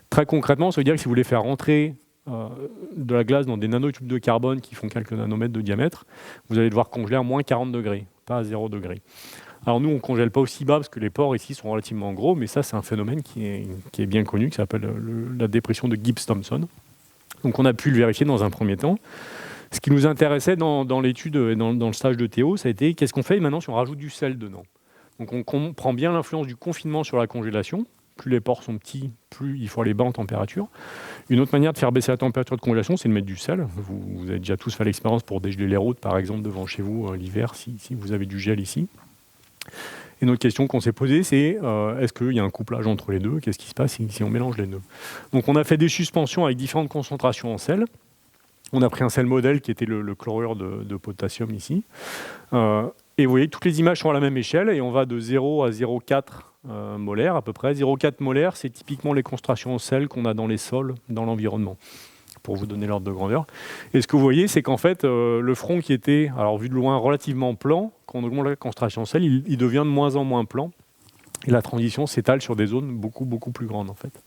Très concrètement, ça veut dire que si vous voulez faire rentrer de la glace dans des nanotubes de carbone qui font quelques nanomètres de diamètre, vous allez devoir congeler à moins 40 degrés, pas à 0 degrés. Alors nous, on ne congèle pas aussi bas parce que les pores ici sont relativement gros, mais ça, c'est un phénomène qui est bien connu, qui s'appelle la dépression de Gibbs-Thomson. Donc on a pu le vérifier dans un premier temps. Ce qui nous intéressait dans l'étude et dans le stage de Théo, ça a été qu'est-ce qu'on fait maintenant si on rajoute du sel dedans. Donc on comprend bien l'influence du confinement sur la congélation. Plus les pores sont petits, plus il faut aller bas en température. Une autre manière de faire baisser la température de congélation, c'est de mettre du sel. Vous avez déjà tous fait l'expérience pour dégeler les routes, par exemple, devant chez vous l'hiver, si vous avez du gel ici. Et notre question qu'on s'est posée, c'est est-ce qu'il y a un couplage entre les deux ? Qu'est-ce qui se passe si on mélange les deux ? Donc on a fait des suspensions avec différentes concentrations en sel. On a pris un sel modèle qui était le chlorure de potassium ici. Et vous voyez, toutes les images sont à la même échelle et on va de 0 à 0,4 molaires à peu près. 0,4 molaires, c'est typiquement les concentrations en sel qu'on a dans les sols, dans l'environnement, pour vous donner l'ordre de grandeur. Et ce que vous voyez, c'est qu'en fait, le front qui était, alors vu de loin, relativement plan, quand on augmente la concentration en sel, il devient de moins en moins plan. Et la transition s'étale sur des zones beaucoup, beaucoup plus grandes, en fait.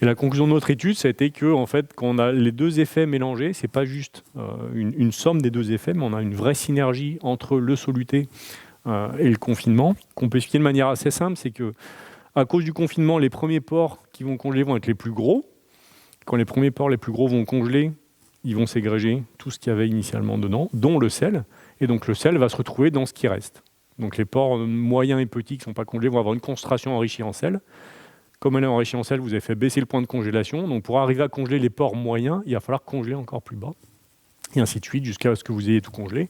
Et la conclusion de notre étude, ça a été que, en fait, quand on a les deux effets mélangés, c'est pas juste une somme des deux effets, mais on a une vraie synergie entre le soluté et le confinement, qu'on peut expliquer de manière assez simple, c'est que à cause du confinement, les premiers pores qui vont congeler vont être les plus gros. Quand les premiers pores les plus gros vont congeler, ils vont ségréger tout ce qu'il y avait initialement dedans, dont le sel, et donc le sel va se retrouver dans ce qui reste. Donc les pores moyens et petits qui ne sont pas congelés vont avoir une concentration enrichie en sel. Comme elle est enrichie en sel, vous avez fait baisser le point de congélation. Donc pour arriver à congeler les pores moyens, il va falloir congeler encore plus bas. Et ainsi de suite, jusqu'à ce que vous ayez tout congelé.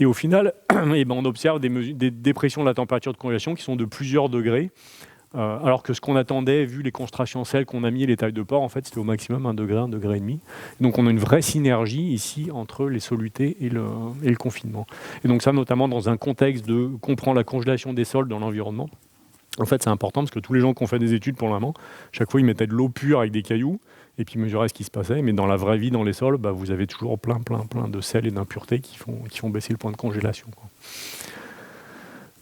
Et au final, on observe des dépressions de la température de congélation qui sont de plusieurs degrés. Alors que ce qu'on attendait, vu les concentrations en sel qu'on a mis et les tailles de pores, en fait, c'était au maximum 1 degré, 1,5 degré. Donc on a une vraie synergie ici entre les solutés et le confinement. Et donc ça, notamment dans un contexte de comprendre la congélation des sols dans l'environnement. En fait, c'est important parce que tous les gens qui ont fait des études pour le moment, chaque fois, ils mettaient de l'eau pure avec des cailloux et puis mesuraient ce qui se passait. Mais dans la vraie vie, dans les sols, vous avez toujours plein de sel et d'impuretés qui font baisser le point de congélation, quoi.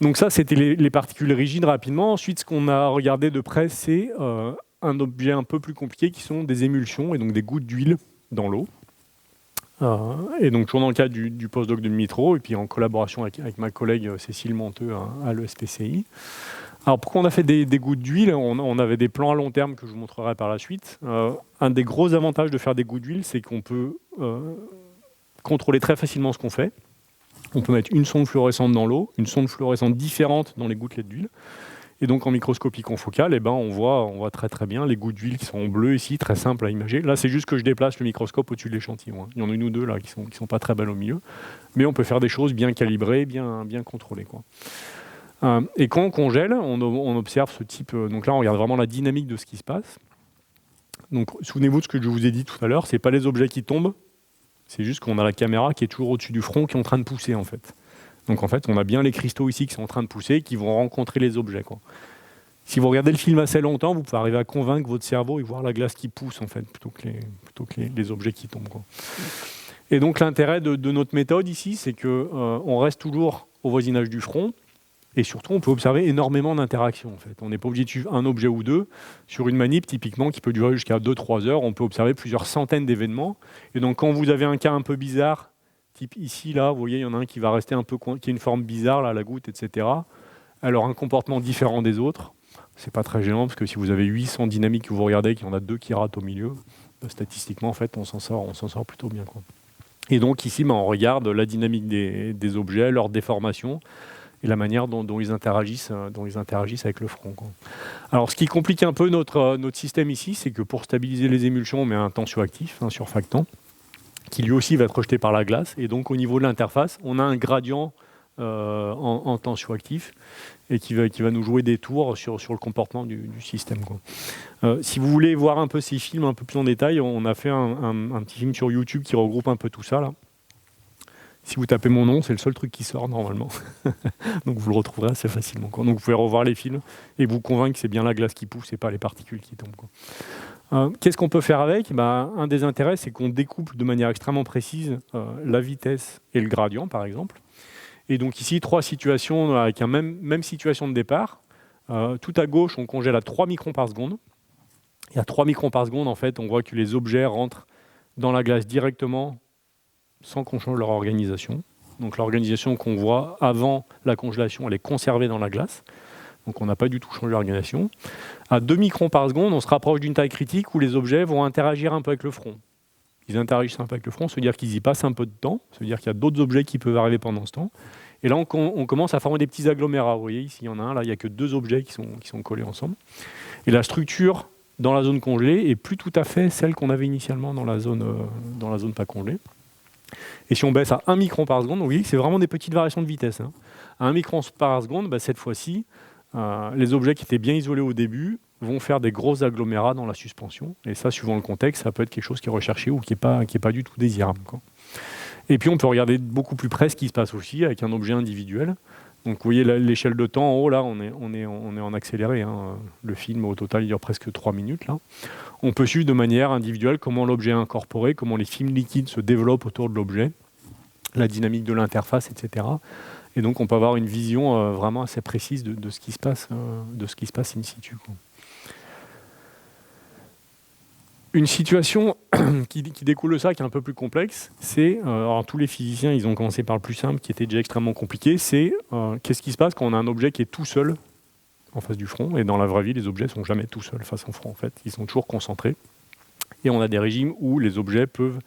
Donc ça, c'était les particules rigides rapidement. Ensuite, ce qu'on a regardé de près, c'est un objet un peu plus compliqué qui sont des émulsions et donc des gouttes d'huile dans l'eau. Et donc toujours dans le cadre du postdoc de Mitro et puis en collaboration avec ma collègue Cécile Monteux à l'ESPCI. Alors pourquoi on a fait des gouttes d'huile ? On avait des plans à long terme que je vous montrerai par la suite. Un des gros avantages de faire des gouttes d'huile, c'est qu'on peut contrôler très facilement ce qu'on fait. On peut mettre une sonde fluorescente dans l'eau, une sonde fluorescente différente dans les gouttelettes d'huile. Et donc en microscopie confocale, on voit très très bien les gouttes d'huile qui sont en bleu ici, très simple à imager. Là, c'est juste que je déplace le microscope au-dessus de l'échantillon. Il y en a une ou deux là qui sont pas très belles au milieu. Mais on peut faire des choses bien calibrées, bien contrôlées, quoi. Et quand on congèle, on observe ce type... donc là, on regarde vraiment la dynamique de ce qui se passe. Donc souvenez-vous de ce que je vous ai dit tout à l'heure, ce n'est pas les objets qui tombent, c'est juste qu'on a la caméra qui est toujours au-dessus du front, qui est en train de pousser, en fait. Donc en fait, on a bien les cristaux ici qui sont en train de pousser, qui vont rencontrer les objets, quoi. Si vous regardez le film assez longtemps, vous pouvez arriver à convaincre votre cerveau et voir la glace qui pousse, en fait, plutôt que les objets qui tombent, quoi. Et donc l'intérêt de notre méthode ici, c'est qu'on reste toujours au voisinage du front, et surtout on peut observer énormément d'interactions. En fait. On n'est pas obligé de suivre un objet ou deux. Sur une manip, typiquement, qui peut durer jusqu'à 2-3 heures, on peut observer plusieurs centaines d'événements. Et donc quand vous avez un cas un peu bizarre, type ici, là, vous voyez, il y en a un qui va rester un peu, qui a une forme bizarre, là, la goutte, etc. Alors un comportement différent des autres, c'est pas très gênant, parce que si vous avez 800 dynamiques que vous regardez, qu'il y en a 2 qui ratent au milieu, statistiquement, en fait, on s'en sort plutôt bien, quoi. Et donc ici, on regarde la dynamique des objets, leur déformation et la manière dont ils interagissent avec le front, quoi. Alors, ce qui complique un peu notre système ici, c'est que pour stabiliser les émulsions, on met un tensioactif, un surfactant, qui lui aussi va être rejeté par la glace. Et donc, au niveau de l'interface, on a un gradient en tensioactif et qui va nous jouer des tours sur le comportement du système, quoi. Si vous voulez voir un peu ces films un peu plus en détail, on a fait un petit film sur YouTube qui regroupe un peu tout ça, là. Si vous tapez mon nom, c'est le seul truc qui sort normalement. Donc vous le retrouverez assez facilement, quoi. Donc vous pouvez revoir les films et vous convaincre que c'est bien la glace qui pousse et pas les particules qui tombent, quoi. Qu'est-ce qu'on peut faire avec ? Un des intérêts, c'est qu'on découple de manière extrêmement précise la vitesse et le gradient, par exemple. Et donc ici, 3 situations avec une même situation de départ. Tout à gauche, on congèle à 3 microns par seconde. Et à 3 microns par seconde, en fait, on voit que les objets rentrent dans la glace directement sans qu'on change leur organisation. Donc l'organisation qu'on voit avant la congélation, elle est conservée dans la glace. Donc on n'a pas du tout changé l'organisation. À 2 microns par seconde, on se rapproche d'une taille critique où les objets vont interagir un peu avec le front. Ils interagissent un peu avec le front, ça veut dire qu'ils y passent un peu de temps, ça veut dire qu'il y a d'autres objets qui peuvent arriver pendant ce temps. Et là, on commence à former des petits agglomérats. Vous voyez, ici, il y en a un, là, il n'y a que 2 objets qui sont collés ensemble. Et la structure dans la zone congelée est plus tout à fait celle qu'on avait initialement dans la zone pas congelée. Et si on baisse à 1 micron par seconde, vous voyez que c'est vraiment des petites variations de vitesse, hein. À 1 micron par seconde, cette fois-ci, les objets qui étaient bien isolés au début vont faire des gros agglomérats dans la suspension. Et ça, suivant le contexte, ça peut être quelque chose qui est recherché ou qui est pas du tout désirable, quoi. Et puis on peut regarder beaucoup plus près ce qui se passe aussi avec un objet individuel. Donc vous voyez l'échelle de temps en haut, là, on est en accéléré, hein. Le film, au total, il dure presque 3 minutes, là. On peut suivre de manière individuelle comment l'objet est incorporé, comment les films liquides se développent autour de l'objet, la dynamique de l'interface, etc. Et donc on peut avoir une vision vraiment assez précise de ce qui se passe in situ, quoi. Une situation qui découle de ça, qui est un peu plus complexe, c'est, alors tous les physiciens, ils ont commencé par le plus simple, qui était déjà extrêmement compliqué, c'est qu'est-ce qui se passe quand on a un objet qui est tout seul en face du front, et dans la vraie vie, les objets ne sont jamais tout seuls face au front, en fait, ils sont toujours concentrés. Et on a des régimes où les objets peuvent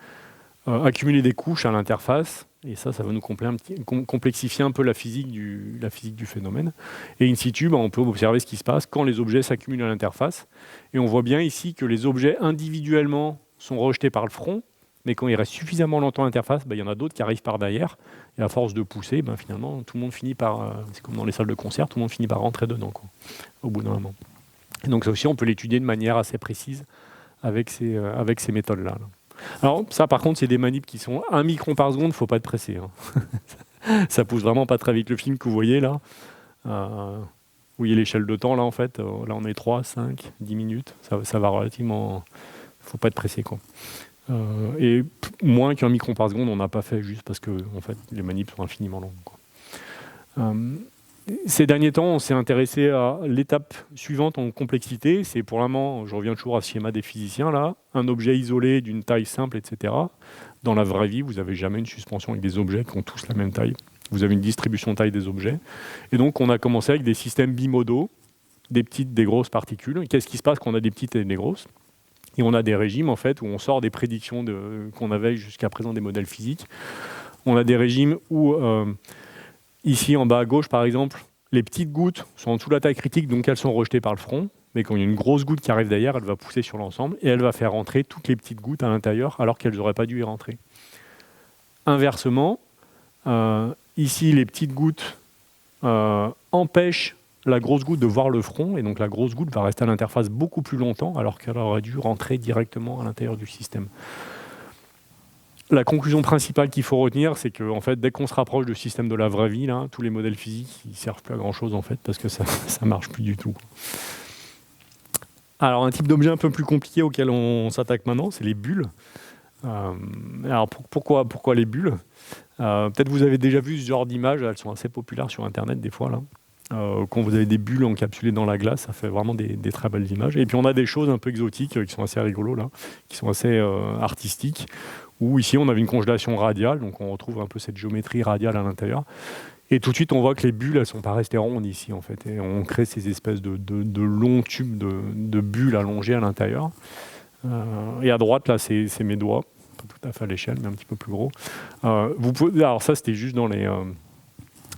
accumuler des couches à l'interface, et ça va nous complexifier un peu la physique du phénomène. Et in situ, on peut observer ce qui se passe quand les objets s'accumulent à l'interface. Et on voit bien ici que les objets individuellement sont rejetés par le front, mais quand ils restent suffisamment longtemps à l'interface, il y en a d'autres qui arrivent par derrière, et à force de pousser, finalement, tout le monde finit par, c'est comme dans les salles de concert, tout le monde finit par rentrer dedans, quoi, au bout d'un moment. Et donc ça aussi, on peut l'étudier de manière assez précise avec ces méthodes-là. Alors ça, par contre, c'est des manips qui sont 1 micron par seconde, il ne faut pas être pressé, hein. Ça pousse vraiment pas très vite. Le film que vous voyez là, vous voyez l'échelle de temps là, en fait, là on est 3, 5, 10 minutes, ça va relativement, il ne faut pas être pressé, quoi. Et moins qu'1 micron par seconde, on n'a pas fait juste parce que en fait, les manips sont infiniment longues, quoi. Ces derniers temps, on s'est intéressé à l'étape suivante en complexité. C'est pour le moment, je reviens toujours à ce schéma des physiciens, là, un objet isolé d'une taille simple, etc. Dans la vraie vie, vous n'avez jamais une suspension avec des objets qui ont tous la même taille. Vous avez une distribution de taille des objets. Et donc, on a commencé avec des systèmes bimodaux, des petites, des grosses particules. Qu'est-ce qui se passe quand on a des petites et des grosses ? Et on a des régimes, en fait, où on sort des prédictions qu'on avait jusqu'à présent des modèles physiques. On a des régimes où... ici, en bas à gauche, par exemple, les petites gouttes sont en dessous de la taille critique, donc elles sont rejetées par le front. Mais quand il y a une grosse goutte qui arrive derrière, elle va pousser sur l'ensemble et elle va faire rentrer toutes les petites gouttes à l'intérieur, alors qu'elles n'auraient pas dû y rentrer. Inversement, ici, les petites gouttes empêchent la grosse goutte de voir le front, et donc la grosse goutte va rester à l'interface beaucoup plus longtemps, alors qu'elle aurait dû rentrer directement à l'intérieur du système. La conclusion principale qu'il faut retenir, c'est que en fait, dès qu'on se rapproche du système de la vraie vie, là, tous les modèles physiques ne servent plus à grand-chose en fait, parce que ça ne marche plus du tout. Alors, un type d'objet un peu plus compliqué auquel on s'attaque maintenant, c'est les bulles. Alors, pourquoi les bulles? Peut-être vous avez déjà vu ce genre d'images, elles sont assez populaires sur Internet des fois, là. Quand vous avez des bulles encapsulées dans la glace, ça fait vraiment des très belles images. Et puis on a des choses un peu exotiques qui sont assez rigolos, là, qui sont assez artistiques, où ici on avait une congélation radiale, donc on retrouve un peu cette géométrie radiale à l'intérieur. Et tout de suite on voit que les bulles, elles ne sont pas restées rondes ici en fait, et on crée ces espèces de longs tubes de bulles allongées à l'intérieur. Et à droite, là, c'est mes doigts, pas tout à fait à l'échelle, mais un petit peu plus gros. Alors ça, c'était juste dans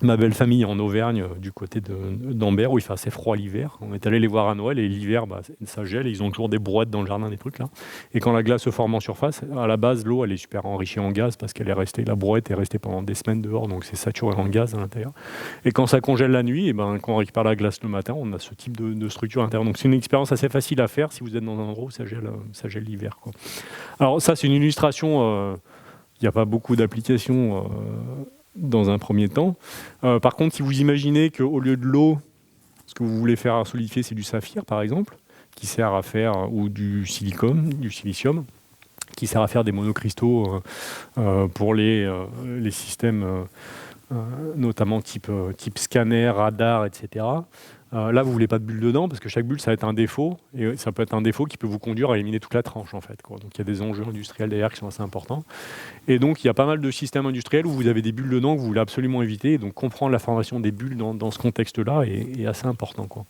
ma belle famille en Auvergne, du côté d'Ambert, où il fait assez froid l'hiver. On est allé les voir à Noël, et l'hiver, ça gèle, et ils ont toujours des brouettes dans le jardin, des trucs là. Et quand la glace se forme en surface, à la base, l'eau, elle est super enrichie en gaz, parce qu'elle est restée, la brouette est restée pendant des semaines dehors, donc c'est saturé en gaz à l'intérieur. Et quand ça congèle la nuit, et quand on récupère la glace le matin, on a ce type de structure à l'intérieur. Donc c'est une expérience assez facile à faire si vous êtes dans un endroit où ça gèle l'hiver, quoi. Alors ça, c'est une illustration, il n'y a pas beaucoup d'applications dans un premier temps. Par contre, si vous imaginez qu'au lieu de l'eau, ce que vous voulez faire solidifier, c'est du saphir, par exemple, qui sert à faire, ou du silicium, qui sert à faire des monocristaux pour les systèmes, notamment type scanner, radar, etc. Là, vous ne voulez pas de bulles dedans, parce que chaque bulle, ça va être un défaut, et ça peut être un défaut qui peut vous conduire à éliminer toute la tranche, en fait, quoi. Donc il y a des enjeux industriels derrière qui sont assez importants. Et donc il y a pas mal de systèmes industriels où vous avez des bulles dedans que vous voulez absolument éviter, et donc comprendre la formation des bulles dans ce contexte-là est assez important, quoi.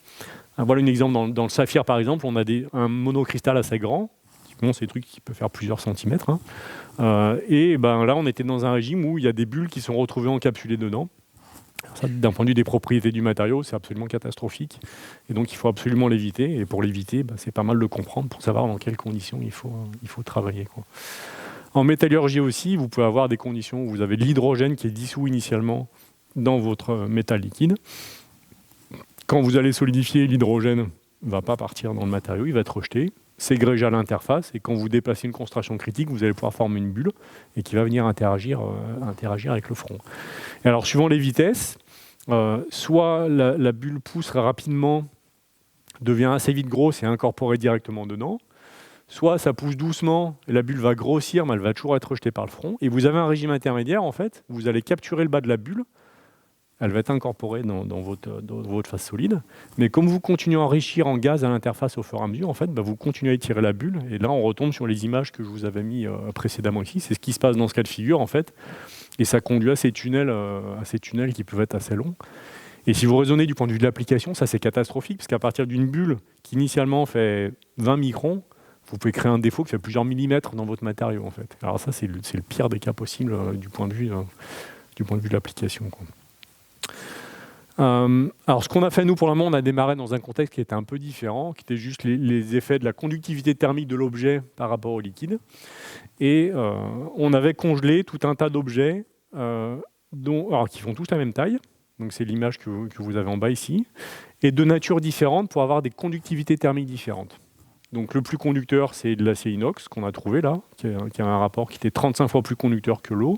Voilà un exemple. Dans le saphir, par exemple, on a un monocristal assez grand, typiquement c'est des trucs qui peuvent faire plusieurs centimètres, hein. Et là, on était dans un régime où il y a des bulles qui sont retrouvées encapsulées dedans. Ça, d'un point de vue des propriétés du matériau, c'est absolument catastrophique. Et donc, il faut absolument l'éviter. Et pour l'éviter, c'est pas mal de comprendre pour savoir dans quelles conditions il faut travailler, quoi. En métallurgie aussi, vous pouvez avoir des conditions où vous avez de l'hydrogène qui est dissous initialement dans votre métal liquide. Quand vous allez solidifier, l'hydrogène ne va pas partir dans le matériau, il va être rejeté, ségrégé à l'interface. Et quand vous dépassez une concentration critique, vous allez pouvoir former une bulle et qui va venir interagir avec le front. Et alors, suivant les vitesses, soit la bulle pousse rapidement, devient assez vite grosse et incorporée directement dedans, soit ça pousse doucement, et la bulle va grossir, mais elle va toujours être rejetée par le front. Et vous avez un régime intermédiaire, en fait, vous allez capturer le bas de la bulle, elle va être incorporée dans votre phase solide. Mais comme vous continuez à enrichir en gaz à l'interface au fur et à mesure, en fait, vous continuez à étirer la bulle. Et là, on retombe sur les images que je vous avais mis précédemment ici. C'est ce qui se passe dans ce cas de figure, en fait. Et ça conduit à ces tunnels qui peuvent être assez longs. Et si vous raisonnez du point de vue de l'application, ça c'est catastrophique, parce qu'à partir d'une bulle qui initialement fait 20 microns, vous pouvez créer un défaut qui fait plusieurs millimètres dans votre matériau, en fait. Alors ça, c'est le pire des cas possibles du point de vue de l'application, quoi. Alors ce qu'on a fait nous pour le moment, on a démarré dans un contexte qui était un peu différent, qui était juste les effets de la conductivité thermique de l'objet par rapport au liquide. Et on avait congelé tout un tas d'objets qui font tous la même taille, donc c'est l'image que vous avez en bas ici, et de nature différente pour avoir des conductivités thermiques différentes. Donc le plus conducteur, c'est de l'acier inox qu'on a trouvé là, qui a un rapport qui était 35 fois plus conducteur que l'eau,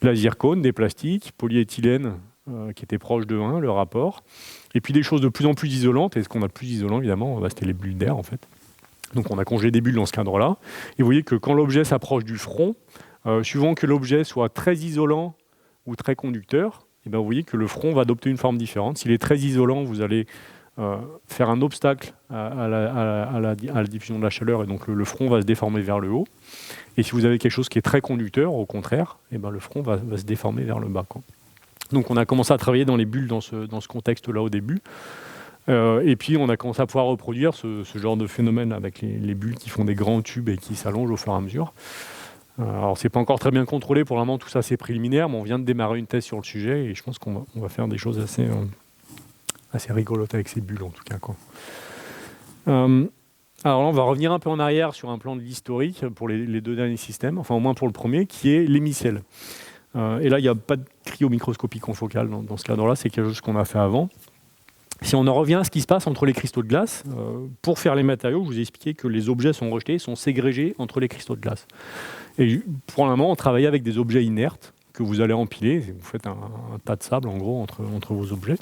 de la zircone, des plastiques, polyéthylène, qui était proche de 1, le rapport, et puis des choses de plus en plus isolantes. Et ce qu'on a de plus isolant, évidemment, c'était les bulles d'air, en fait. Donc on a congelé des bulles dans ce cadre-là. Et vous voyez que quand l'objet s'approche du front, suivant que l'objet soit très isolant ou très conducteur, vous voyez que le front va adopter une forme différente. S'il est très isolant, vous allez faire un obstacle à la diffusion de la chaleur, et donc le front va se déformer vers le haut. Et si vous avez quelque chose qui est très conducteur, au contraire, le front va se déformer vers le bas, quoi. Donc on a commencé à travailler dans les bulles dans ce contexte-là au début. Et puis on a commencé à pouvoir reproduire ce genre de phénomène avec les bulles qui font des grands tubes et qui s'allongent au fur et à mesure. Alors c'est pas encore très bien contrôlé, pour le moment tout ça c'est préliminaire, mais on vient de démarrer une thèse sur le sujet et je pense qu'on va faire des choses assez rigolotes avec ces bulles en tout cas, quoi. Alors là on va revenir un peu en arrière sur un plan de l'historique pour les deux derniers systèmes, enfin au moins pour le premier, qui est l'hémicelle. Et là, il n'y a pas de cryomicroscopie confocale dans ce cadre-là, c'est quelque chose qu'on a fait avant. Si on en revient à ce qui se passe entre les cristaux de glace, pour faire les matériaux, je vous ai expliqué que les objets sont rejetés, sont ségrégés entre les cristaux de glace. Et pour le moment, on travaille avec des objets inertes que vous allez empiler. Vous faites un tas de sable, en gros, entre vos objets.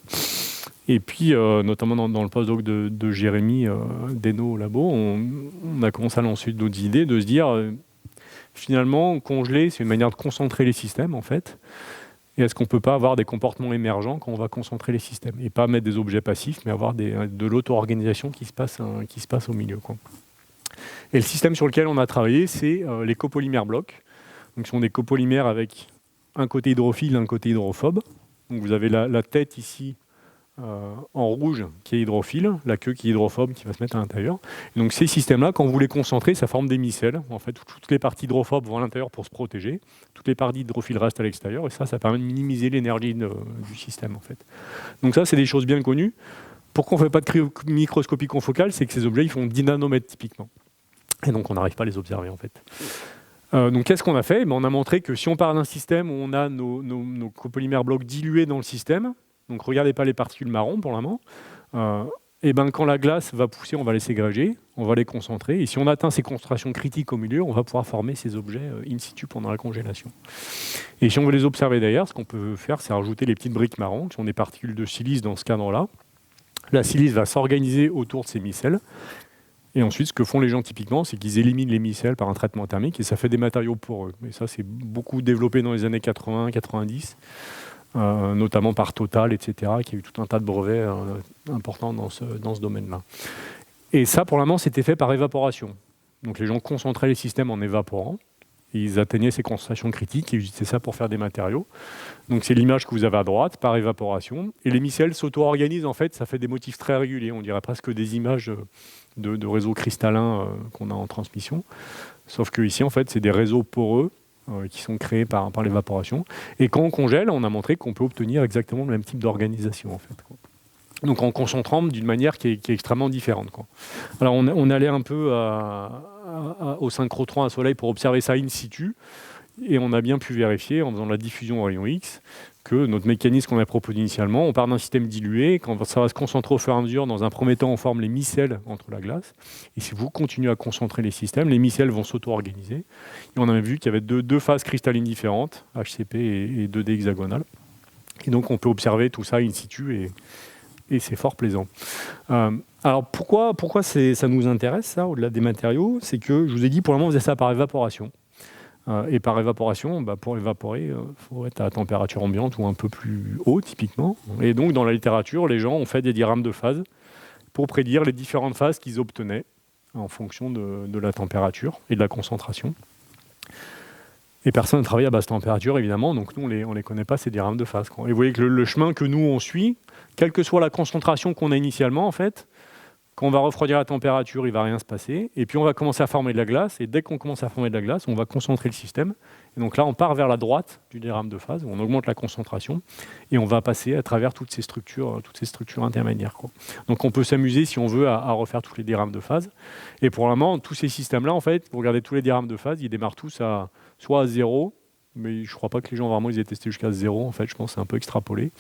Et puis, notamment dans le postdoc de Jérémy d'Eno au labo, on a commencé à lancer d'autres idées, de se dire, finalement, congeler, c'est une manière de concentrer les systèmes, en fait. Et est-ce qu'on ne peut pas avoir des comportements émergents quand on va concentrer les systèmes et pas mettre des objets passifs, mais avoir de l'auto-organisation qui se passe au milieu, quoi. Et le système sur lequel on a travaillé, c'est les copolymères blocs. Donc, ce sont des copolymères avec un côté hydrophile, un côté hydrophobe. Donc, vous avez la tête ici en rouge qui est hydrophile, la queue qui est hydrophobe qui va se mettre à l'intérieur. Et donc ces systèmes-là, quand vous les concentrez, ça forme des micelles. En fait, toutes les parties hydrophobes vont à l'intérieur pour se protéger. Toutes les parties hydrophiles restent à l'extérieur. Et ça permet de minimiser l'énergie du système, en fait. Donc ça, c'est des choses bien connues. Pourquoi on ne fait pas de microscopie confocale? C'est que ces objets, ils font 10 nanomètres typiquement. Et donc on n'arrive pas à les observer, en fait. Donc qu'est-ce qu'on a fait? On a montré que si on part d'un système où on a nos copolymères blocs dilués dans le système, donc regardez pas les particules marron pour le moment, et quand la glace va pousser, on va les ségréger, on va les concentrer, et si on atteint ces concentrations critiques au milieu, on va pouvoir former ces objets in situ pendant la congélation. Et si on veut les observer d'ailleurs, ce qu'on peut faire, c'est rajouter les petites briques marron, qui sont des particules de silice dans ce cadre-là. La silice va s'organiser autour de ces micelles. Et ensuite, ce que font les gens typiquement, c'est qu'ils éliminent les micelles par un traitement thermique et ça fait des matériaux poreux. Et ça, c'est beaucoup développé dans les années 80-90, notamment par Total, etc., qui a eu tout un tas de brevets importants dans ce domaine-là. Et ça, pour le moment, c'était fait par évaporation. Donc les gens concentraient les systèmes en évaporant. Ils atteignaient ces concentrations critiques et utilisaient ça pour faire des matériaux. Donc c'est l'image que vous avez à droite, par évaporation. Et les micelles s'auto-organisent, en fait, ça fait des motifs très réguliers. On dirait presque des images de réseaux cristallins qu'on a en transmission. Sauf que ici, en fait, c'est des réseaux poreux qui sont créés par l'évaporation. Et quand on congèle, on a montré qu'on peut obtenir exactement le même type d'organisation, en fait, quoi. Donc en concentrant d'une manière qui est extrêmement différente, quoi. Alors on allait un peu au synchrotron à soleil pour observer ça in situ, et on a bien pu vérifier en faisant la diffusion au rayon X que notre mécanisme qu'on a proposé initialement, on part d'un système dilué, quand ça va se concentrer au fur et à mesure, dans un premier temps on forme les micelles entre la glace, et si vous continuez à concentrer les systèmes, les micelles vont s'auto-organiser. Et on a vu qu'il y avait deux phases cristallines différentes, HCP et 2D hexagonales. Et donc on peut observer tout ça in situ et c'est fort plaisant. Alors pourquoi ça nous intéresse, ça, au-delà des matériaux? C'est que, je vous ai dit, pour le moment, on faisait ça par évaporation. Et par évaporation, pour évaporer, il faut être à température ambiante ou un peu plus haut, typiquement. Et donc, dans la littérature, les gens ont fait des diagrammes de phase pour prédire les différentes phases qu'ils obtenaient en fonction de la température et de la concentration. Et personne ne travaille à basse température, évidemment, donc nous, on les connaît pas, ces diagrammes de phase, quoi. Et vous voyez que le chemin que nous, on suit, quelle que soit la concentration qu'on a initialement, en fait, quand on va refroidir la température, il ne va rien se passer. Et puis, on va commencer à former de la glace. Et dès qu'on commence à former de la glace, on va concentrer le système. Et donc là, on part vers la droite du diagramme de phase, où on augmente la concentration. Et on va passer à travers toutes ces structures intermédiaires, quoi. Donc, on peut s'amuser, si on veut, à refaire tous les diagrammes de phase. Et pour le moment, tous ces systèmes-là, en fait, vous regardez tous les diagrammes de phase, ils démarrent tous soit à 0, mais je ne crois pas que les gens vraiment ils aient testé jusqu'à 0. En fait, je pense que c'est un peu extrapolé.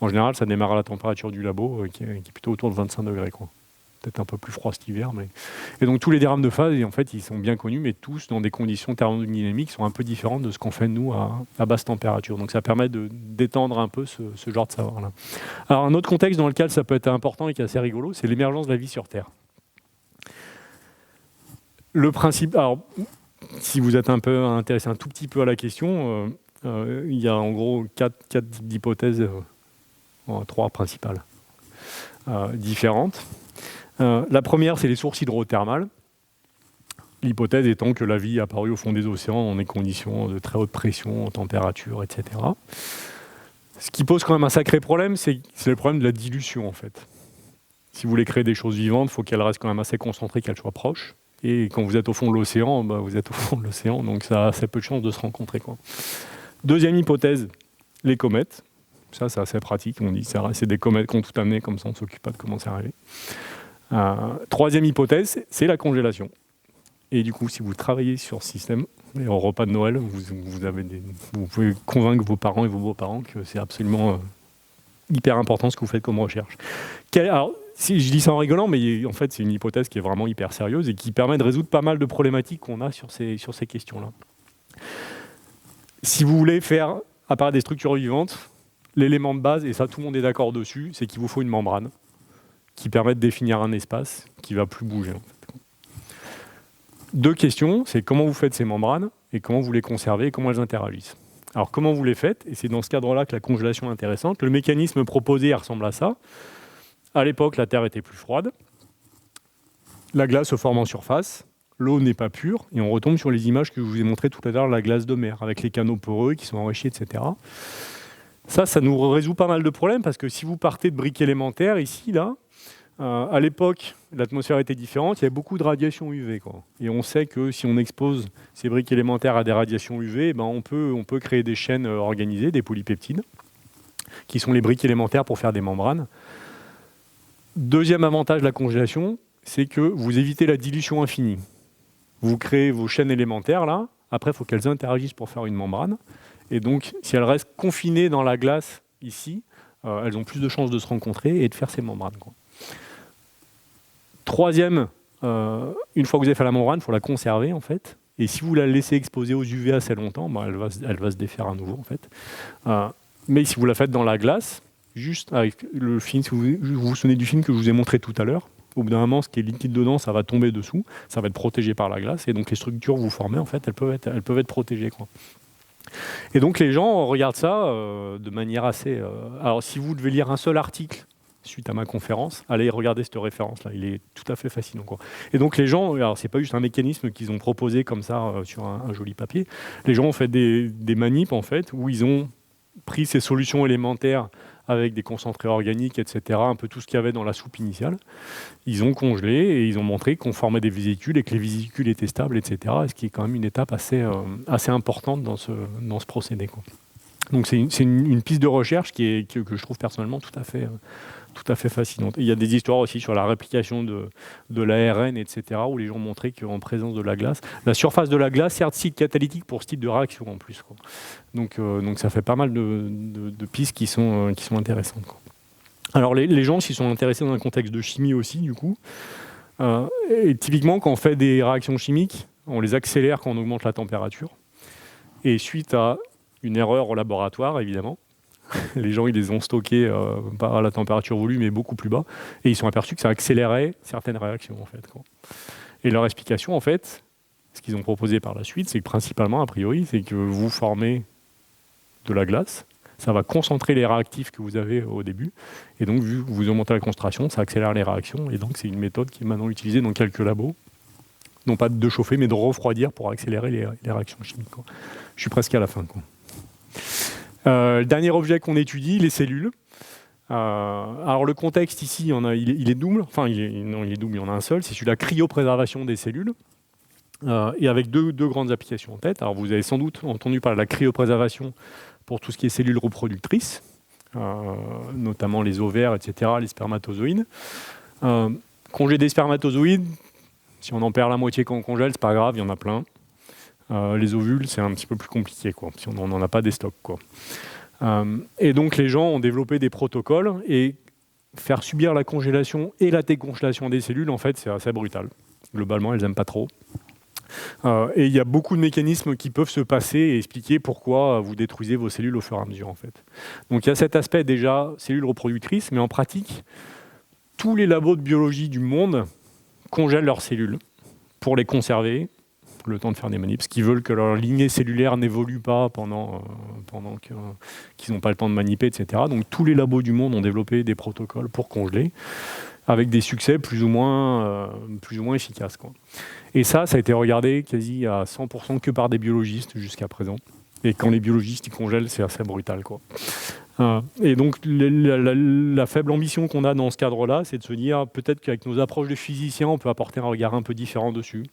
En général, ça démarre à la température du labo, qui est plutôt autour de 25 degrés, quoi. Peut-être un peu plus froid cet hiver. Et donc tous les diagrammes de phase, en fait, ils sont bien connus, mais tous dans des conditions thermodynamiques qui sont un peu différentes de ce qu'on fait nous à basse température. Donc ça permet d'étendre un peu ce genre de savoir-là. Alors un autre contexte dans lequel ça peut être important et qui est assez rigolo, c'est l'émergence de la vie sur Terre. Le principe... Alors, si vous êtes un peu intéressé un tout petit peu à la question, il y a en gros quatre types d'hypothèses, trois principales différentes. La première, c'est les sources hydrothermales. L'hypothèse étant que la vie est apparue au fond des océans dans des conditions de très haute pression, température, etc. Ce qui pose quand même un sacré problème, c'est le problème de la dilution, en fait. Si vous voulez créer des choses vivantes, il faut qu'elles restent quand même assez concentrées, qu'elles soient proches. Et quand vous êtes au fond de l'océan, vous êtes au fond de l'océan, donc ça a assez peu de chances de se rencontrer, quoi. Deuxième hypothèse, les comètes. Ça, c'est assez pratique. On dit que c'est des comètes qui ont tout amené, comme ça on ne s'occupe pas de comment c'est arrivé. Troisième hypothèse, c'est la congélation. Et du coup, si vous travaillez sur ce système, et au repas de Noël, vous pouvez convaincre vos parents et vos beaux-parents que c'est absolument hyper important ce que vous faites comme recherche. Alors, je dis ça en rigolant, mais en fait, c'est une hypothèse qui est vraiment hyper sérieuse et qui permet de résoudre pas mal de problématiques qu'on a sur ces questions-là. Si vous voulez faire apparaître des structures vivantes, l'élément de base, et ça tout le monde est d'accord dessus, c'est qu'il vous faut une membrane qui permet de définir un espace qui ne va plus bouger. En fait. Deux questions, c'est comment vous faites ces membranes et comment vous les conservez et comment elles interagissent. Alors comment vous les faites, et c'est dans ce cadre-là que la congélation est intéressante. Le mécanisme proposé ressemble à ça. À l'époque, la Terre était plus froide. La glace se forme en surface. L'eau n'est pas pure. Et on retombe sur les images que je vous ai montrées tout à l'heure, la glace de mer, avec les canaux poreux qui sont enrichis, etc. Ça nous résout pas mal de problèmes, parce que si vous partez de briques élémentaires, ici, là, à l'époque, l'atmosphère était différente. Il y avait beaucoup de radiation UV. Et on sait que si on expose ces briques élémentaires à des radiations UV, on peut créer des chaînes organisées, des polypeptides, qui sont les briques élémentaires pour faire des membranes. Deuxième avantage de la congélation, c'est que vous évitez la dilution infinie. Vous créez vos chaînes élémentaires, là. Après, il faut qu'elles interagissent pour faire une membrane. Et donc, si elles restent confinées dans la glace, ici, elles ont plus de chances de se rencontrer et de faire ces membranes. Troisième, une fois que vous avez fait la membrane, il faut la conserver, en fait. Et si vous la laissez exposer aux UV assez longtemps, elle va se défaire à nouveau, en fait. Mais si vous la faites dans la glace, juste avec le film, si vous vous souvenez du film que je vous ai montré tout à l'heure, au bout d'un moment, ce qui est liquide dedans, ça va tomber dessous, ça va être protégé par la glace, et donc les structures que vous formez, en fait, elles peuvent être protégées. Et donc les gens regardent ça de manière assez... Alors si vous devez lire un seul article suite à ma conférence, allez regarder cette référence-là, il est tout à fait fascinant. Et donc les gens, alors c'est pas juste un mécanisme qu'ils ont proposé comme ça sur un joli papier, les gens ont fait des manips, en fait, où ils ont pris ces solutions élémentaires avec des concentrés organiques, etc., un peu tout ce qu'il y avait dans la soupe initiale. Ils ont congelé et ils ont montré qu'on formait des vésicules et que les vésicules étaient stables, etc., ce qui est quand même une étape assez importante dans ce procédé. Donc c'est une piste de recherche que je trouve personnellement tout à fait fascinante. Il y a des histoires aussi sur la réplication de l'ARN, etc., où les gens ont montré qu'en présence de la glace, la surface de la glace sert de site catalytique pour ce type de réaction en plus. Donc ça fait pas mal de pistes qui sont intéressantes. Alors les gens s'y sont intéressés dans un contexte de chimie aussi, du coup. Et typiquement, quand on fait des réactions chimiques, on les accélère quand on augmente la température. Et suite à une erreur au laboratoire, évidemment, les gens ils les ont stockés pas à la température voulue, mais beaucoup plus bas. Et ils se sont aperçus que ça accélérait certaines réactions, en fait. Et leur explication, en fait, ce qu'ils ont proposé par la suite, c'est que principalement, a priori, c'est que vous formez de la glace, ça va concentrer les réactifs que vous avez au début, et donc, vu que vous augmentez la concentration, ça accélère les réactions, et donc c'est une méthode qui est maintenant utilisée dans quelques labos, non pas de chauffer, mais de refroidir pour accélérer les réactions chimiques. Je suis presque à la fin. Le dernier objet qu'on étudie, les cellules. Alors le contexte ici, il est double, il est double, il y en a un seul, c'est celui de la cryopréservation des cellules, et avec deux grandes applications en tête. Alors vous avez sans doute entendu parler de la cryopréservation pour tout ce qui est cellules reproductrices, notamment les ovaires, etc., les spermatozoïdes. Congé des spermatozoïdes, si on en perd la moitié quand on congèle, c'est pas grave, il y en a plein. Les ovules, c'est un petit peu plus compliqué, si on n'en a pas des stocks. Et donc les gens ont développé des protocoles, et faire subir la congélation et la décongélation des cellules, en fait, c'est assez brutal. Globalement, elles n'aiment pas trop. Et il y a beaucoup de mécanismes qui peuvent se passer et expliquer pourquoi vous détruisez vos cellules au fur et à mesure, en fait. Donc il y a cet aspect déjà cellules reproductrices, mais en pratique, tous les labos de biologie du monde congèlent leurs cellules pour les conserver le temps de faire des manips, qui veulent que leur lignée cellulaire n'évolue pas pendant qu'ils n'ont pas le temps de maniper, etc. Donc tous les labos du monde ont développé des protocoles pour congeler, avec des succès plus ou moins efficaces. Et ça a été regardé quasi à 100% que par des biologistes jusqu'à présent. Et quand les biologistes ils congèlent, c'est assez brutal. Et donc la faible ambition qu'on a dans ce cadre-là, c'est de se dire peut-être qu'avec nos approches de physiciens, on peut apporter un regard un peu différent dessus,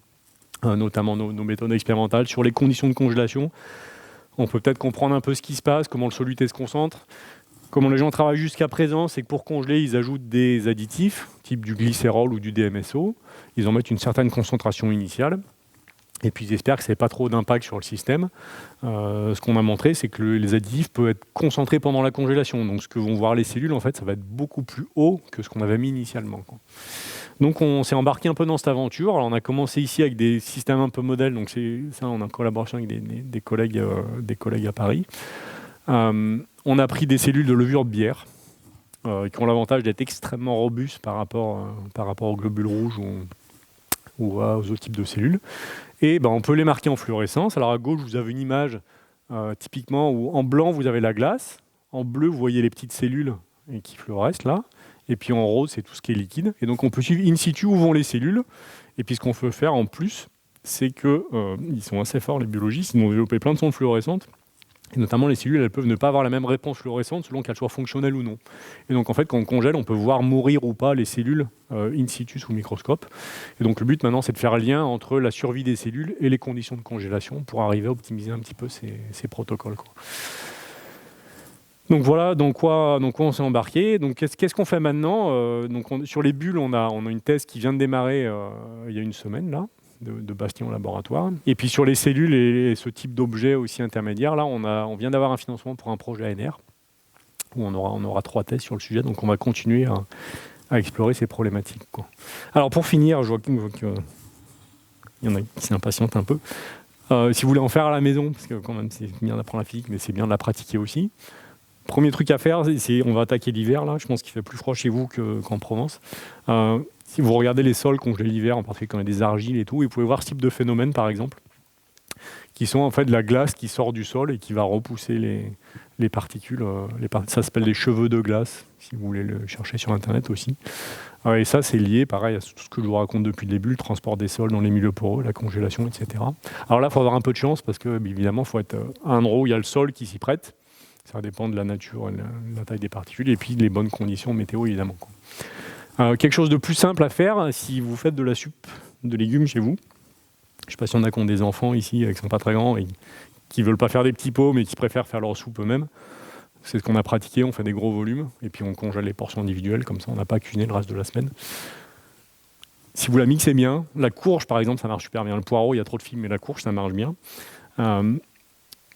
notamment nos méthodes expérimentales sur les conditions de congélation. On peut peut-être comprendre un peu ce qui se passe, comment le soluté se concentre. Comment les gens travaillent jusqu'à présent, c'est que pour congeler, ils ajoutent des additifs, type du glycérol ou du DMSO. Ils en mettent une certaine concentration initiale. Et puis ils espèrent que ça n'ait pas trop d'impact sur le système. Ce qu'on a montré, c'est que les additifs peuvent être concentrés pendant la congélation. Donc ce que vont voir les cellules, en fait, ça va être beaucoup plus haut que ce qu'on avait mis initialement, quoi. Donc on s'est embarqué un peu dans cette aventure. Alors on a commencé ici avec des systèmes un peu modèles. Donc ça, on est en collaboration avec des collègues à Paris. On a pris des cellules de levure de bière qui ont l'avantage d'être extrêmement robustes par rapport aux globules rouges ou aux autres types de cellules. Et on peut les marquer en fluorescence. Alors à gauche, vous avez une image typiquement où en blanc, vous avez la glace. En bleu, vous voyez les petites cellules qui fluorescent là. Et puis en rose, c'est tout ce qui est liquide. Et donc on peut suivre in situ où vont les cellules. Et puis ce qu'on peut faire en plus, c'est qu'ils sont assez forts, les biologistes. Ils ont développé plein de sondes fluorescentes. Et notamment, les cellules, elles peuvent ne pas avoir la même réponse fluorescente selon qu'elles soient fonctionnelles ou non. Et donc, en fait, quand on congèle, on peut voir mourir ou pas les cellules in situ sous microscope. Et donc, le but maintenant, c'est de faire un lien entre la survie des cellules et les conditions de congélation pour arriver à optimiser un petit peu ces protocoles, quoi. Donc voilà dans quoi on s'est embarqué. Donc qu'est-ce qu'on fait maintenant? Sur les bulles, on a une thèse qui vient de démarrer il y a une semaine là, de Bastien au laboratoire. Et puis sur les cellules et ce type d'objets aussi intermédiaires, là on vient d'avoir un financement pour un projet ANR où on aura 3 thèses sur le sujet. Donc on va continuer à explorer ces problématiques, quoi. Alors pour finir, je vois qu'il y en a qui s'impatientent un peu. Si vous voulez en faire à la maison, parce que quand même c'est bien d'apprendre la physique, mais c'est bien de la pratiquer aussi. Premier truc à faire, on va attaquer l'hiver, là. Je pense qu'il fait plus froid chez vous qu'en Provence. Si vous regardez les sols congelés l'hiver, en particulier quand il y a des argiles et tout, vous pouvez voir ce type de phénomène, par exemple, qui sont en fait de la glace qui sort du sol et qui va repousser les particules. Ça s'appelle des cheveux de glace, si vous voulez le chercher sur Internet aussi. Et ça, c'est lié, pareil, à tout ce que je vous raconte depuis le début, le transport des sols dans les milieux poreux, la congélation, etc. Alors là, il faut avoir un peu de chance parce que, évidemment, il faut être à un endroit où il y a le sol qui s'y prête. Ça dépend de la nature, de la taille des particules, et puis les bonnes conditions météo, évidemment, quoi. Quelque chose de plus simple à faire, si vous faites de la soupe de légumes chez vous. Je ne sais pas si on a qui ont des enfants ici, qui ne sont pas très grands, et qui ne veulent pas faire des petits pots, mais qui préfèrent faire leur soupe eux-mêmes. C'est ce qu'on a pratiqué, on fait des gros volumes, et puis on congèle les portions individuelles, comme ça on n'a pas cuisiné le reste de la semaine. Si vous la mixez bien, la courge par exemple, ça marche super bien. Le poireau, il y a trop de fibres, mais la courge, ça marche bien.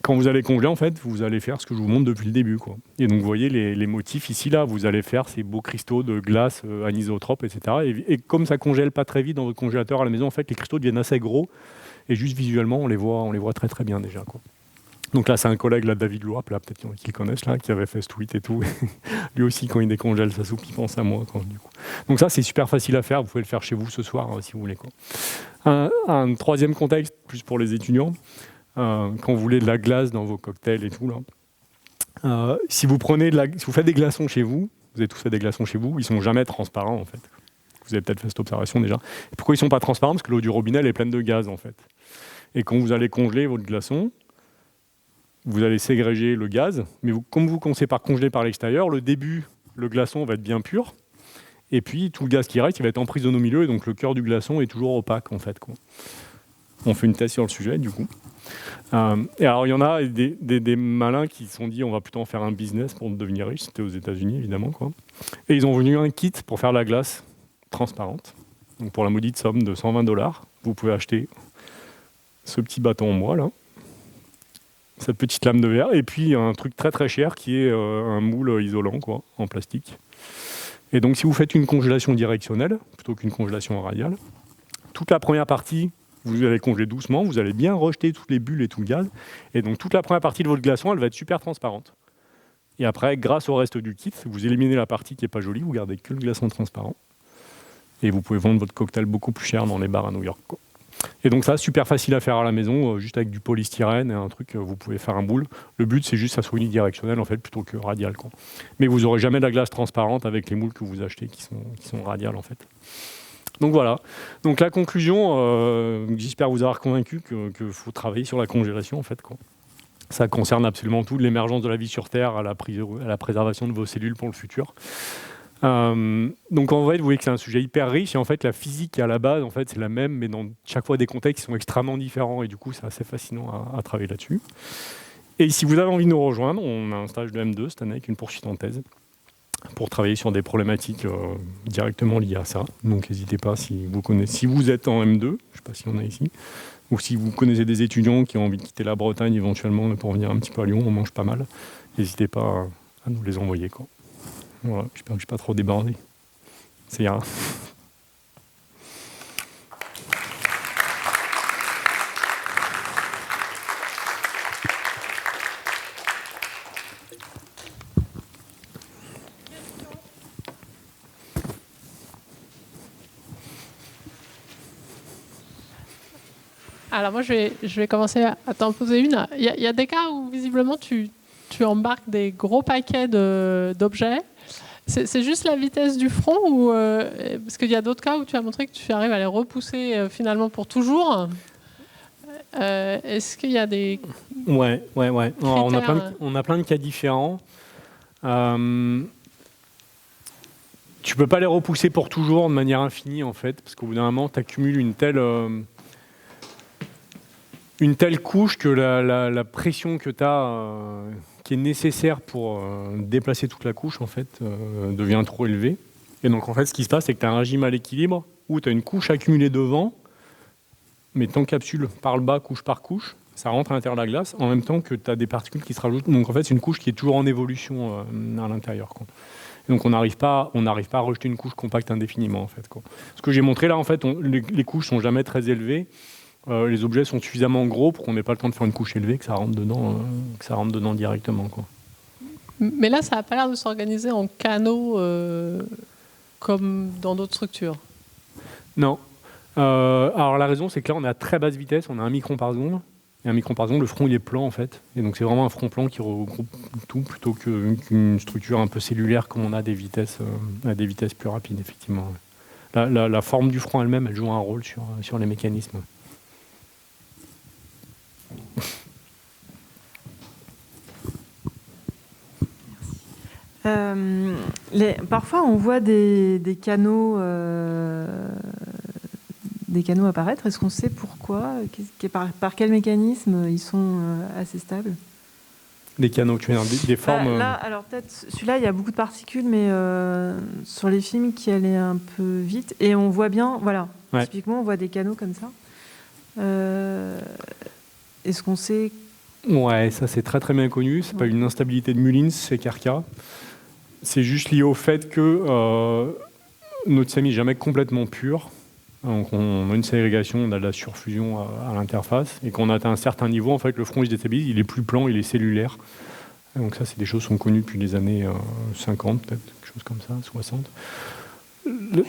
Quand vous allez congeler, en fait, vous allez faire ce que je vous montre depuis le début, quoi. Et donc, vous voyez les motifs ici, là, vous allez faire ces beaux cristaux de glace anisotrope, etc. Et comme ça congèle pas très vite dans votre congélateur à la maison, en fait, les cristaux deviennent assez gros. Et juste visuellement, on les voit très très bien déjà, quoi. Donc là, c'est un collègue, là, David Louap, là, peut-être qu'il y en a qui le connaissent, là, qui avait fait ce tweet et tout. Lui aussi, quand il décongèle sa soupe, il pense à moi, quoi, du coup. Donc ça, c'est super facile à faire. Vous pouvez le faire chez vous ce soir, si vous voulez, quoi. Un troisième contexte, plus pour les étudiants. Quand vous voulez de la glace dans vos cocktails et tout, là. Si vous faites des glaçons chez vous, vous avez tous fait des glaçons chez vous, ils sont jamais transparents, en fait. Vous avez peut-être fait cette observation déjà. Et pourquoi ils sont pas transparents? Parce que l'eau du robinet, elle est pleine de gaz, en fait. Et quand vous allez congeler votre glaçon, vous allez ségréger le gaz, mais comme vous commencez par congeler par l'extérieur, le début, le glaçon va être bien pur, et puis tout le gaz qui reste, il va être emprisonné au milieu, et donc le cœur du glaçon est toujours opaque, en fait, quoi. On fait une thèse sur le sujet, du coup. Et alors, il y en a des malins qui se sont dit on va plutôt en faire un business pour devenir riche. C'était aux États-Unis, évidemment, quoi. Et ils ont venu un kit pour faire la glace transparente. Donc, pour la maudite somme de $120, vous pouvez acheter ce petit bâton en bois, là, cette petite lame de verre, et puis un truc très très cher qui est un moule isolant, quoi, en plastique. Et donc, si vous faites une congélation directionnelle plutôt qu'une congélation radiale, toute la première partie, vous allez congeler doucement, vous allez bien rejeter toutes les bulles et tout le gaz. Et donc toute la première partie de votre glaçon, elle va être super transparente. Et après, grâce au reste du kit, vous éliminez la partie qui n'est pas jolie, vous gardez que le glaçon transparent. Et vous pouvez vendre votre cocktail beaucoup plus cher dans les bars à New York, quoi. Et donc ça, super facile à faire à la maison, juste avec du polystyrène et un truc, vous pouvez faire un moule. Le but, c'est juste que ça soit unidirectionnel, en fait, plutôt que radial, quoi. Mais vous n'aurez jamais de la glace transparente avec les moules que vous achetez qui sont radiales, en fait. Donc voilà. Donc la conclusion, j'espère vous avoir convaincu qu'il faut travailler sur la congélation, en fait, quoi. Ça concerne absolument tout, de l'émergence de la vie sur Terre à la préservation de vos cellules pour le futur. Donc en fait, vous voyez que c'est un sujet hyper riche, et en fait la physique à la base, en fait, c'est la même, mais dans chaque fois des contextes qui sont extrêmement différents, et du coup c'est assez fascinant à travailler là-dessus. Et si vous avez envie de nous rejoindre, on a un stage de M2 cette année avec une poursuite en thèse pour travailler sur des problématiques directement liées à ça. Donc n'hésitez pas, si vous êtes en M2, je ne sais pas si on a ici, Ou si vous connaissez des étudiants qui ont envie de quitter la Bretagne éventuellement pour venir un petit peu à Lyon, on mange pas mal. N'hésitez pas à nous les envoyer, quoi. Voilà, j'espère que je ne suis pas trop débordé. C'est rien. Alors moi, je vais commencer à t'en poser une. Il y a des cas où visiblement tu embarques des gros paquets d'objets. C'est juste la vitesse du front ou parce qu'il y a d'autres cas où tu as montré que tu arrives à les repousser finalement pour toujours. Est-ce qu'il y a des Ouais. Alors, on a plein de cas différents. Tu peux pas les repousser pour toujours de manière infinie en fait, parce qu'au bout d'un moment, tu accumules une telle couche que la pression que tu as, qui est nécessaire pour déplacer toute la couche, en fait, devient trop élevée. Et donc, en fait, ce qui se passe, c'est que tu as un régime à l'équilibre où tu as une couche accumulée devant, mais tu encapsules par le bas, couche par couche, ça rentre à l'intérieur de la glace, en même temps que tu as des particules qui se rajoutent. Donc, en fait, c'est une couche qui est toujours en évolution à l'intérieur, quoi. Donc, on n'arrive pas à rejeter une couche compacte indéfiniment, en fait, quoi. Ce que j'ai montré là, en fait, les couches sont jamais très élevées. Les objets sont suffisamment gros pour qu'on n'ait pas le temps de faire une couche élevée, que ça rentre dedans directement, quoi. Mais là, ça n'a pas l'air de s'organiser en canaux comme dans d'autres structures. Non. Alors la raison, c'est que là, on est à très basse vitesse, on a 1 micron par seconde. Et 1 micron par seconde, le front, il est plan, en fait. Et donc, c'est vraiment un front plan qui regroupe tout, plutôt qu'une structure un peu cellulaire, comme on a à des vitesses plus rapides, effectivement. La forme du front elle-même, elle joue un rôle sur les mécanismes. Parfois, on voit des canaux apparaître. Est-ce qu'on sait pourquoi, par quel mécanisme ils sont assez stables? Des canaux, tu veux dire, des formes... Là, alors peut-être, celui-là, il y a beaucoup de particules, mais sur les films qui allaient un peu vite, et on voit bien, voilà, ouais. Typiquement, on voit des canaux comme ça. Est-ce qu'on sait... Ouais, ça c'est très très bien connu. C'est pas une instabilité de Mullins, c'est Karka. C'est juste lié au fait que notre SEM n'est jamais complètement pur. Donc on a une ségrégation, on a de la surfusion à l'interface, et quand on atteint un certain niveau, en fait, le front il se déstabilise, il est plus plan, il est cellulaire. Et donc ça, c'est des choses qui sont connues depuis les années 50, peut-être, quelque chose comme ça, 60.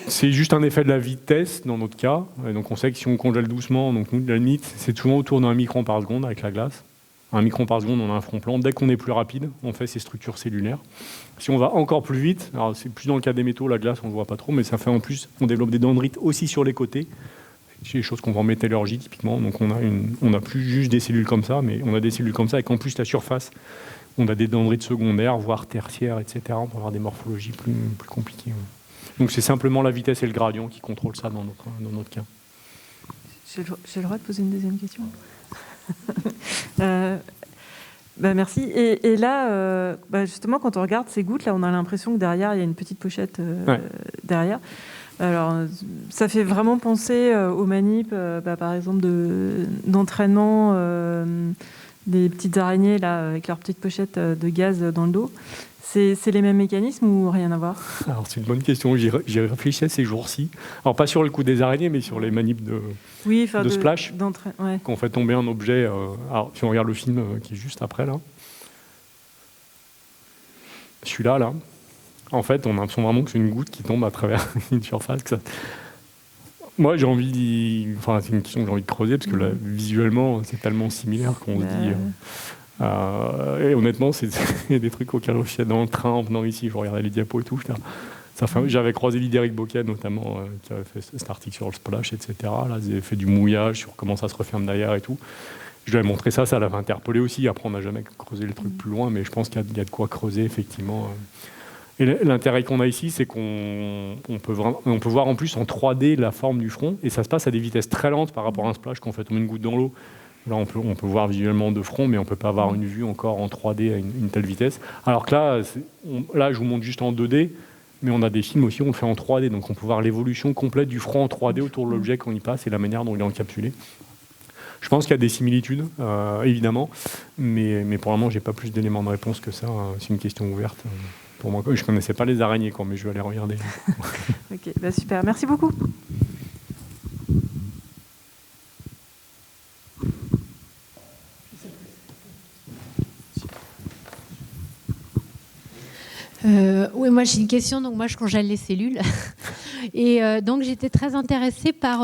C'est juste un effet de la vitesse dans notre cas. Et donc on sait que si on congèle doucement, donc nous, la limite, c'est souvent autour d'1 micron par seconde avec la glace. 1 micron par seconde, on a un front plan. Dès qu'on est plus rapide, on fait ces structures cellulaires. Si on va encore plus vite, alors c'est plus dans le cas des métaux, la glace, on ne le voit pas trop, mais ça fait en plus, on développe des dendrites aussi sur les côtés. C'est des choses qu'on voit en métallurgie, typiquement. Donc on n'a plus juste des cellules comme ça, mais on a des cellules comme ça, et qu'en plus, la surface, on a des dendrites secondaires, voire tertiaires, etc. On peut avoir des morphologies plus compliquées. Donc c'est simplement la vitesse et le gradient qui contrôlent ça dans notre cas. J'ai le droit de poser une deuxième question? Merci. Et là, justement, quand on regarde ces gouttes, là, on a l'impression que derrière, il y a une petite pochette derrière. Alors, ça fait vraiment penser aux manips, par exemple, d'entraînement des petites araignées là, avec leur petite pochette de gaz dans le dos. C'est les mêmes mécanismes ou rien à voir? Alors, c'est une bonne question. J'y réfléchissais ces jours-ci. Alors, pas sur le coup des araignées, mais sur les manips de splash, qu'on fait tomber un objet. Alors, si on regarde le film qui est juste après, là, celui-là, là, en fait, on a l'impression vraiment que c'est une goutte qui tombe à travers une surface. Moi, j'ai envie Enfin, c'est une question que j'ai envie de creuser, parce que là, visuellement, c'est tellement similaire qu'on se dit... et honnêtement, c'est des trucs auxquels je suis dans le train en venant ici. Je regardais les diapos et tout. J'avais croisé Lidéric Bocquet, notamment, qui avait fait cet article sur le splash, etc. Là, ils avaient fait du mouillage sur comment ça se referme derrière et tout. Je lui avais montré ça l'avait interpellé aussi. Après, on n'a jamais creusé le truc plus loin, mais je pense qu'il y a de quoi creuser, effectivement. Et l'intérêt qu'on a ici, c'est qu'on peut voir en plus en 3D la forme du front, et ça se passe à des vitesses très lentes par rapport à un splash qu'on fait tomber une goutte dans l'eau. Là, on peut voir visuellement de front, mais on ne peut pas avoir une vue encore en 3D à une telle vitesse. Alors que là, je vous montre juste en 2D, mais on a des films aussi où on le fait en 3D. Donc, on peut voir l'évolution complète du front en 3D autour de l'objet quand il passe et la manière dont il est encapsulé. Je pense qu'il y a des similitudes, évidemment, mais pour le moment, je n'ai pas plus d'éléments de réponse que ça. C'est une question ouverte. Pour moi, je ne connaissais pas les araignées, mais je vais aller regarder. Ok, super. Merci beaucoup. Oui, moi j'ai une question. Donc moi je congèle les cellules et donc j'étais très intéressée par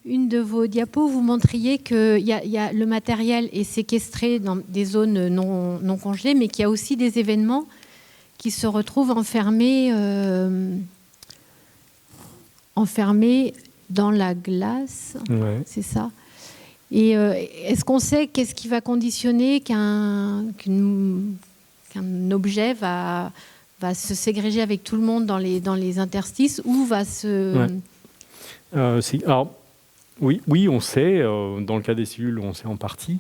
une de vos diapos. Vous montriez que le matériel est séquestré dans des zones non congelées, mais qu'il y a aussi des événements qui se retrouvent enfermés dans la glace. Ouais. C'est ça. Et est-ce qu'on sait qu'est-ce qui va conditionner qu'un objet va se ségréger avec tout le monde dans les interstices ou va se... Ouais. Alors, oui, on sait. Dans le cas des cellules, on sait en partie.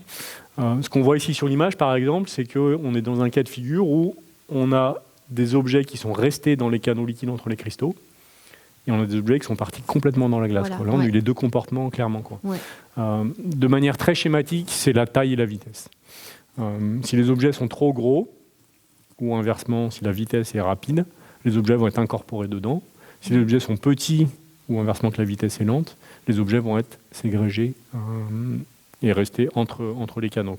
Ce qu'on voit ici sur l'image, par exemple, c'est qu'on est dans un cas de figure où on a des objets qui sont restés dans les canaux liquides entre les cristaux et on a des objets qui sont partis complètement dans la glace. Voilà, Là, on a eu les deux comportements clairement. Ouais. De manière très schématique, c'est la taille et la vitesse. Si les objets sont trop gros, ou inversement, si la vitesse est rapide, les objets vont être incorporés dedans. Si les objets sont petits, ou inversement que la vitesse est lente, les objets vont être ségrégés et rester entre les canaux.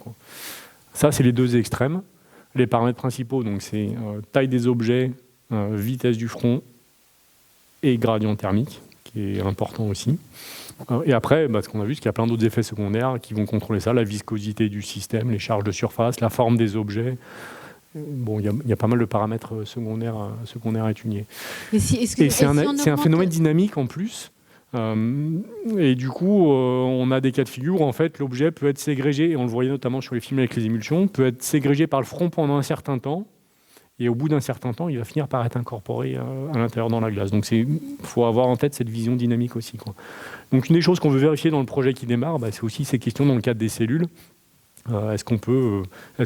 Ça, c'est les deux extrêmes. Les paramètres principaux, donc c'est taille des objets, vitesse du front et gradient thermique, qui est important aussi. Et après, ce qu'on a vu, c'est qu'il y a plein d'autres effets secondaires qui vont contrôler ça, la viscosité du système, les charges de surface, la forme des objets. Bon, il y a pas mal de paramètres secondaires à étudier. Et c'est un phénomène dynamique en plus. Et du coup, on a des cas de figure où en fait, l'objet peut être ségrégé, et on le voyait notamment sur les films avec les émulsions, peut être ségrégé par le front pendant un certain temps, et au bout d'un certain temps, il va finir par être incorporé à l'intérieur dans la glace. Donc il faut avoir en tête cette vision dynamique aussi. Donc une des choses qu'on veut vérifier dans le projet qui démarre, c'est aussi ces questions dans le cadre des cellules. Est-ce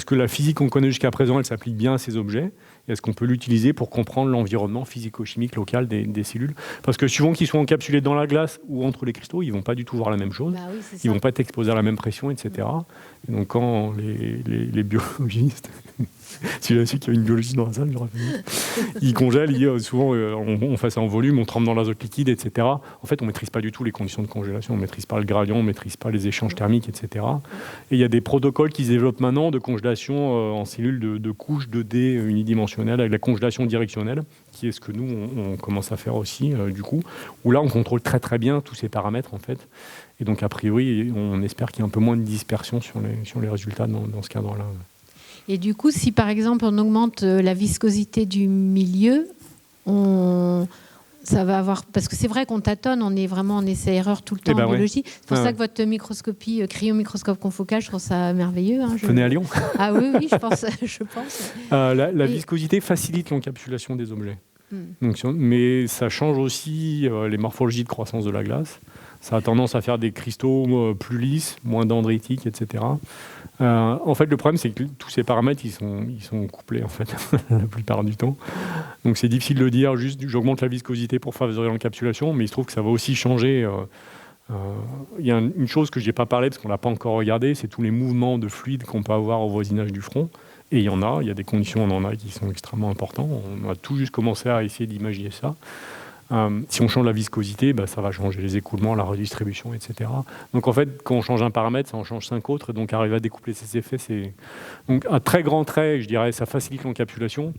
que la physique qu'on connaît jusqu'à présent, elle s'applique bien à ces objets? Est-ce qu'on peut l'utiliser pour comprendre l'environnement physico-chimique local des cellules? Parce que suivant qu'ils soient encapsulés dans la glace ou entre les cristaux, ils ne vont pas du tout voir la même chose. Ils ne vont pas être exposés à la même pression, etc. Et donc quand les biologistes... Si j'ai su qu'il y avait une biologiste dans la salle, j'aurais fait. Ils congèlent, souvent on fait ça en volume, on trempe dans l'azote liquide, etc. En fait, on ne maîtrise pas du tout les conditions de congélation, on ne maîtrise pas le gradient, on ne maîtrise pas les échanges thermiques, etc. Et il y a des protocoles qui se développent maintenant de congélation en cellules de couches 2D unidimensionnelles avec la congélation directionnelle, qui est ce que nous, on commence à faire aussi, du coup, où là, on contrôle très très bien tous ces paramètres, en fait. Et donc, a priori, on espère qu'il y a un peu moins de dispersion sur les résultats dans ce cadre-là. Et du coup, si par exemple on augmente la viscosité du milieu, ça va avoir... Parce que c'est vrai qu'on tâtonne, on est vraiment en essai-erreur tout le temps en biologie. C'est pour ça que votre microscopie, cryomicroscope confocal, je trouve ça merveilleux. Venez à Lyon. Ah oui, je pense. La viscosité facilite l'encapsulation des objets. Donc, mais ça change aussi les morphologies de croissance de la glace. Ça a tendance à faire des cristaux plus lisses, moins dendritiques, etc. En fait, le problème, c'est que tous ces paramètres, ils sont couplés, en fait, la plupart du temps. Donc, c'est difficile de dire, juste, j'augmente la viscosité pour favoriser l'encapsulation, mais il se trouve que ça va aussi changer. Il y a une chose que je n'ai pas parlé, parce qu'on ne l'a pas encore regardé, c'est tous les mouvements de fluide qu'on peut avoir au voisinage du front. Et il y a des conditions, on en a qui sont extrêmement importantes. On a tout juste commencé à essayer d'imaginer ça. Si on change la viscosité, ça va changer les écoulements, la redistribution, etc. Donc en fait, quand on change un paramètre, ça en change 5 autres. Et donc arriver à découpler ces effets, c'est... Donc à très grand trait, je dirais, ça facilite l'encapsulation.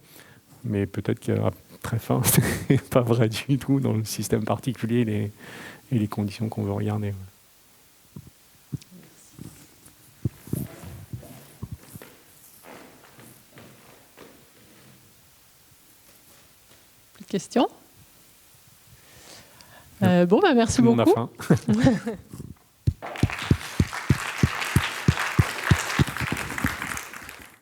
Mais peut-être qu'à très fin, c'est pas vrai du tout dans le système particulier et les conditions qu'on veut regarder. Plus de questions? Merci beaucoup. On a faim.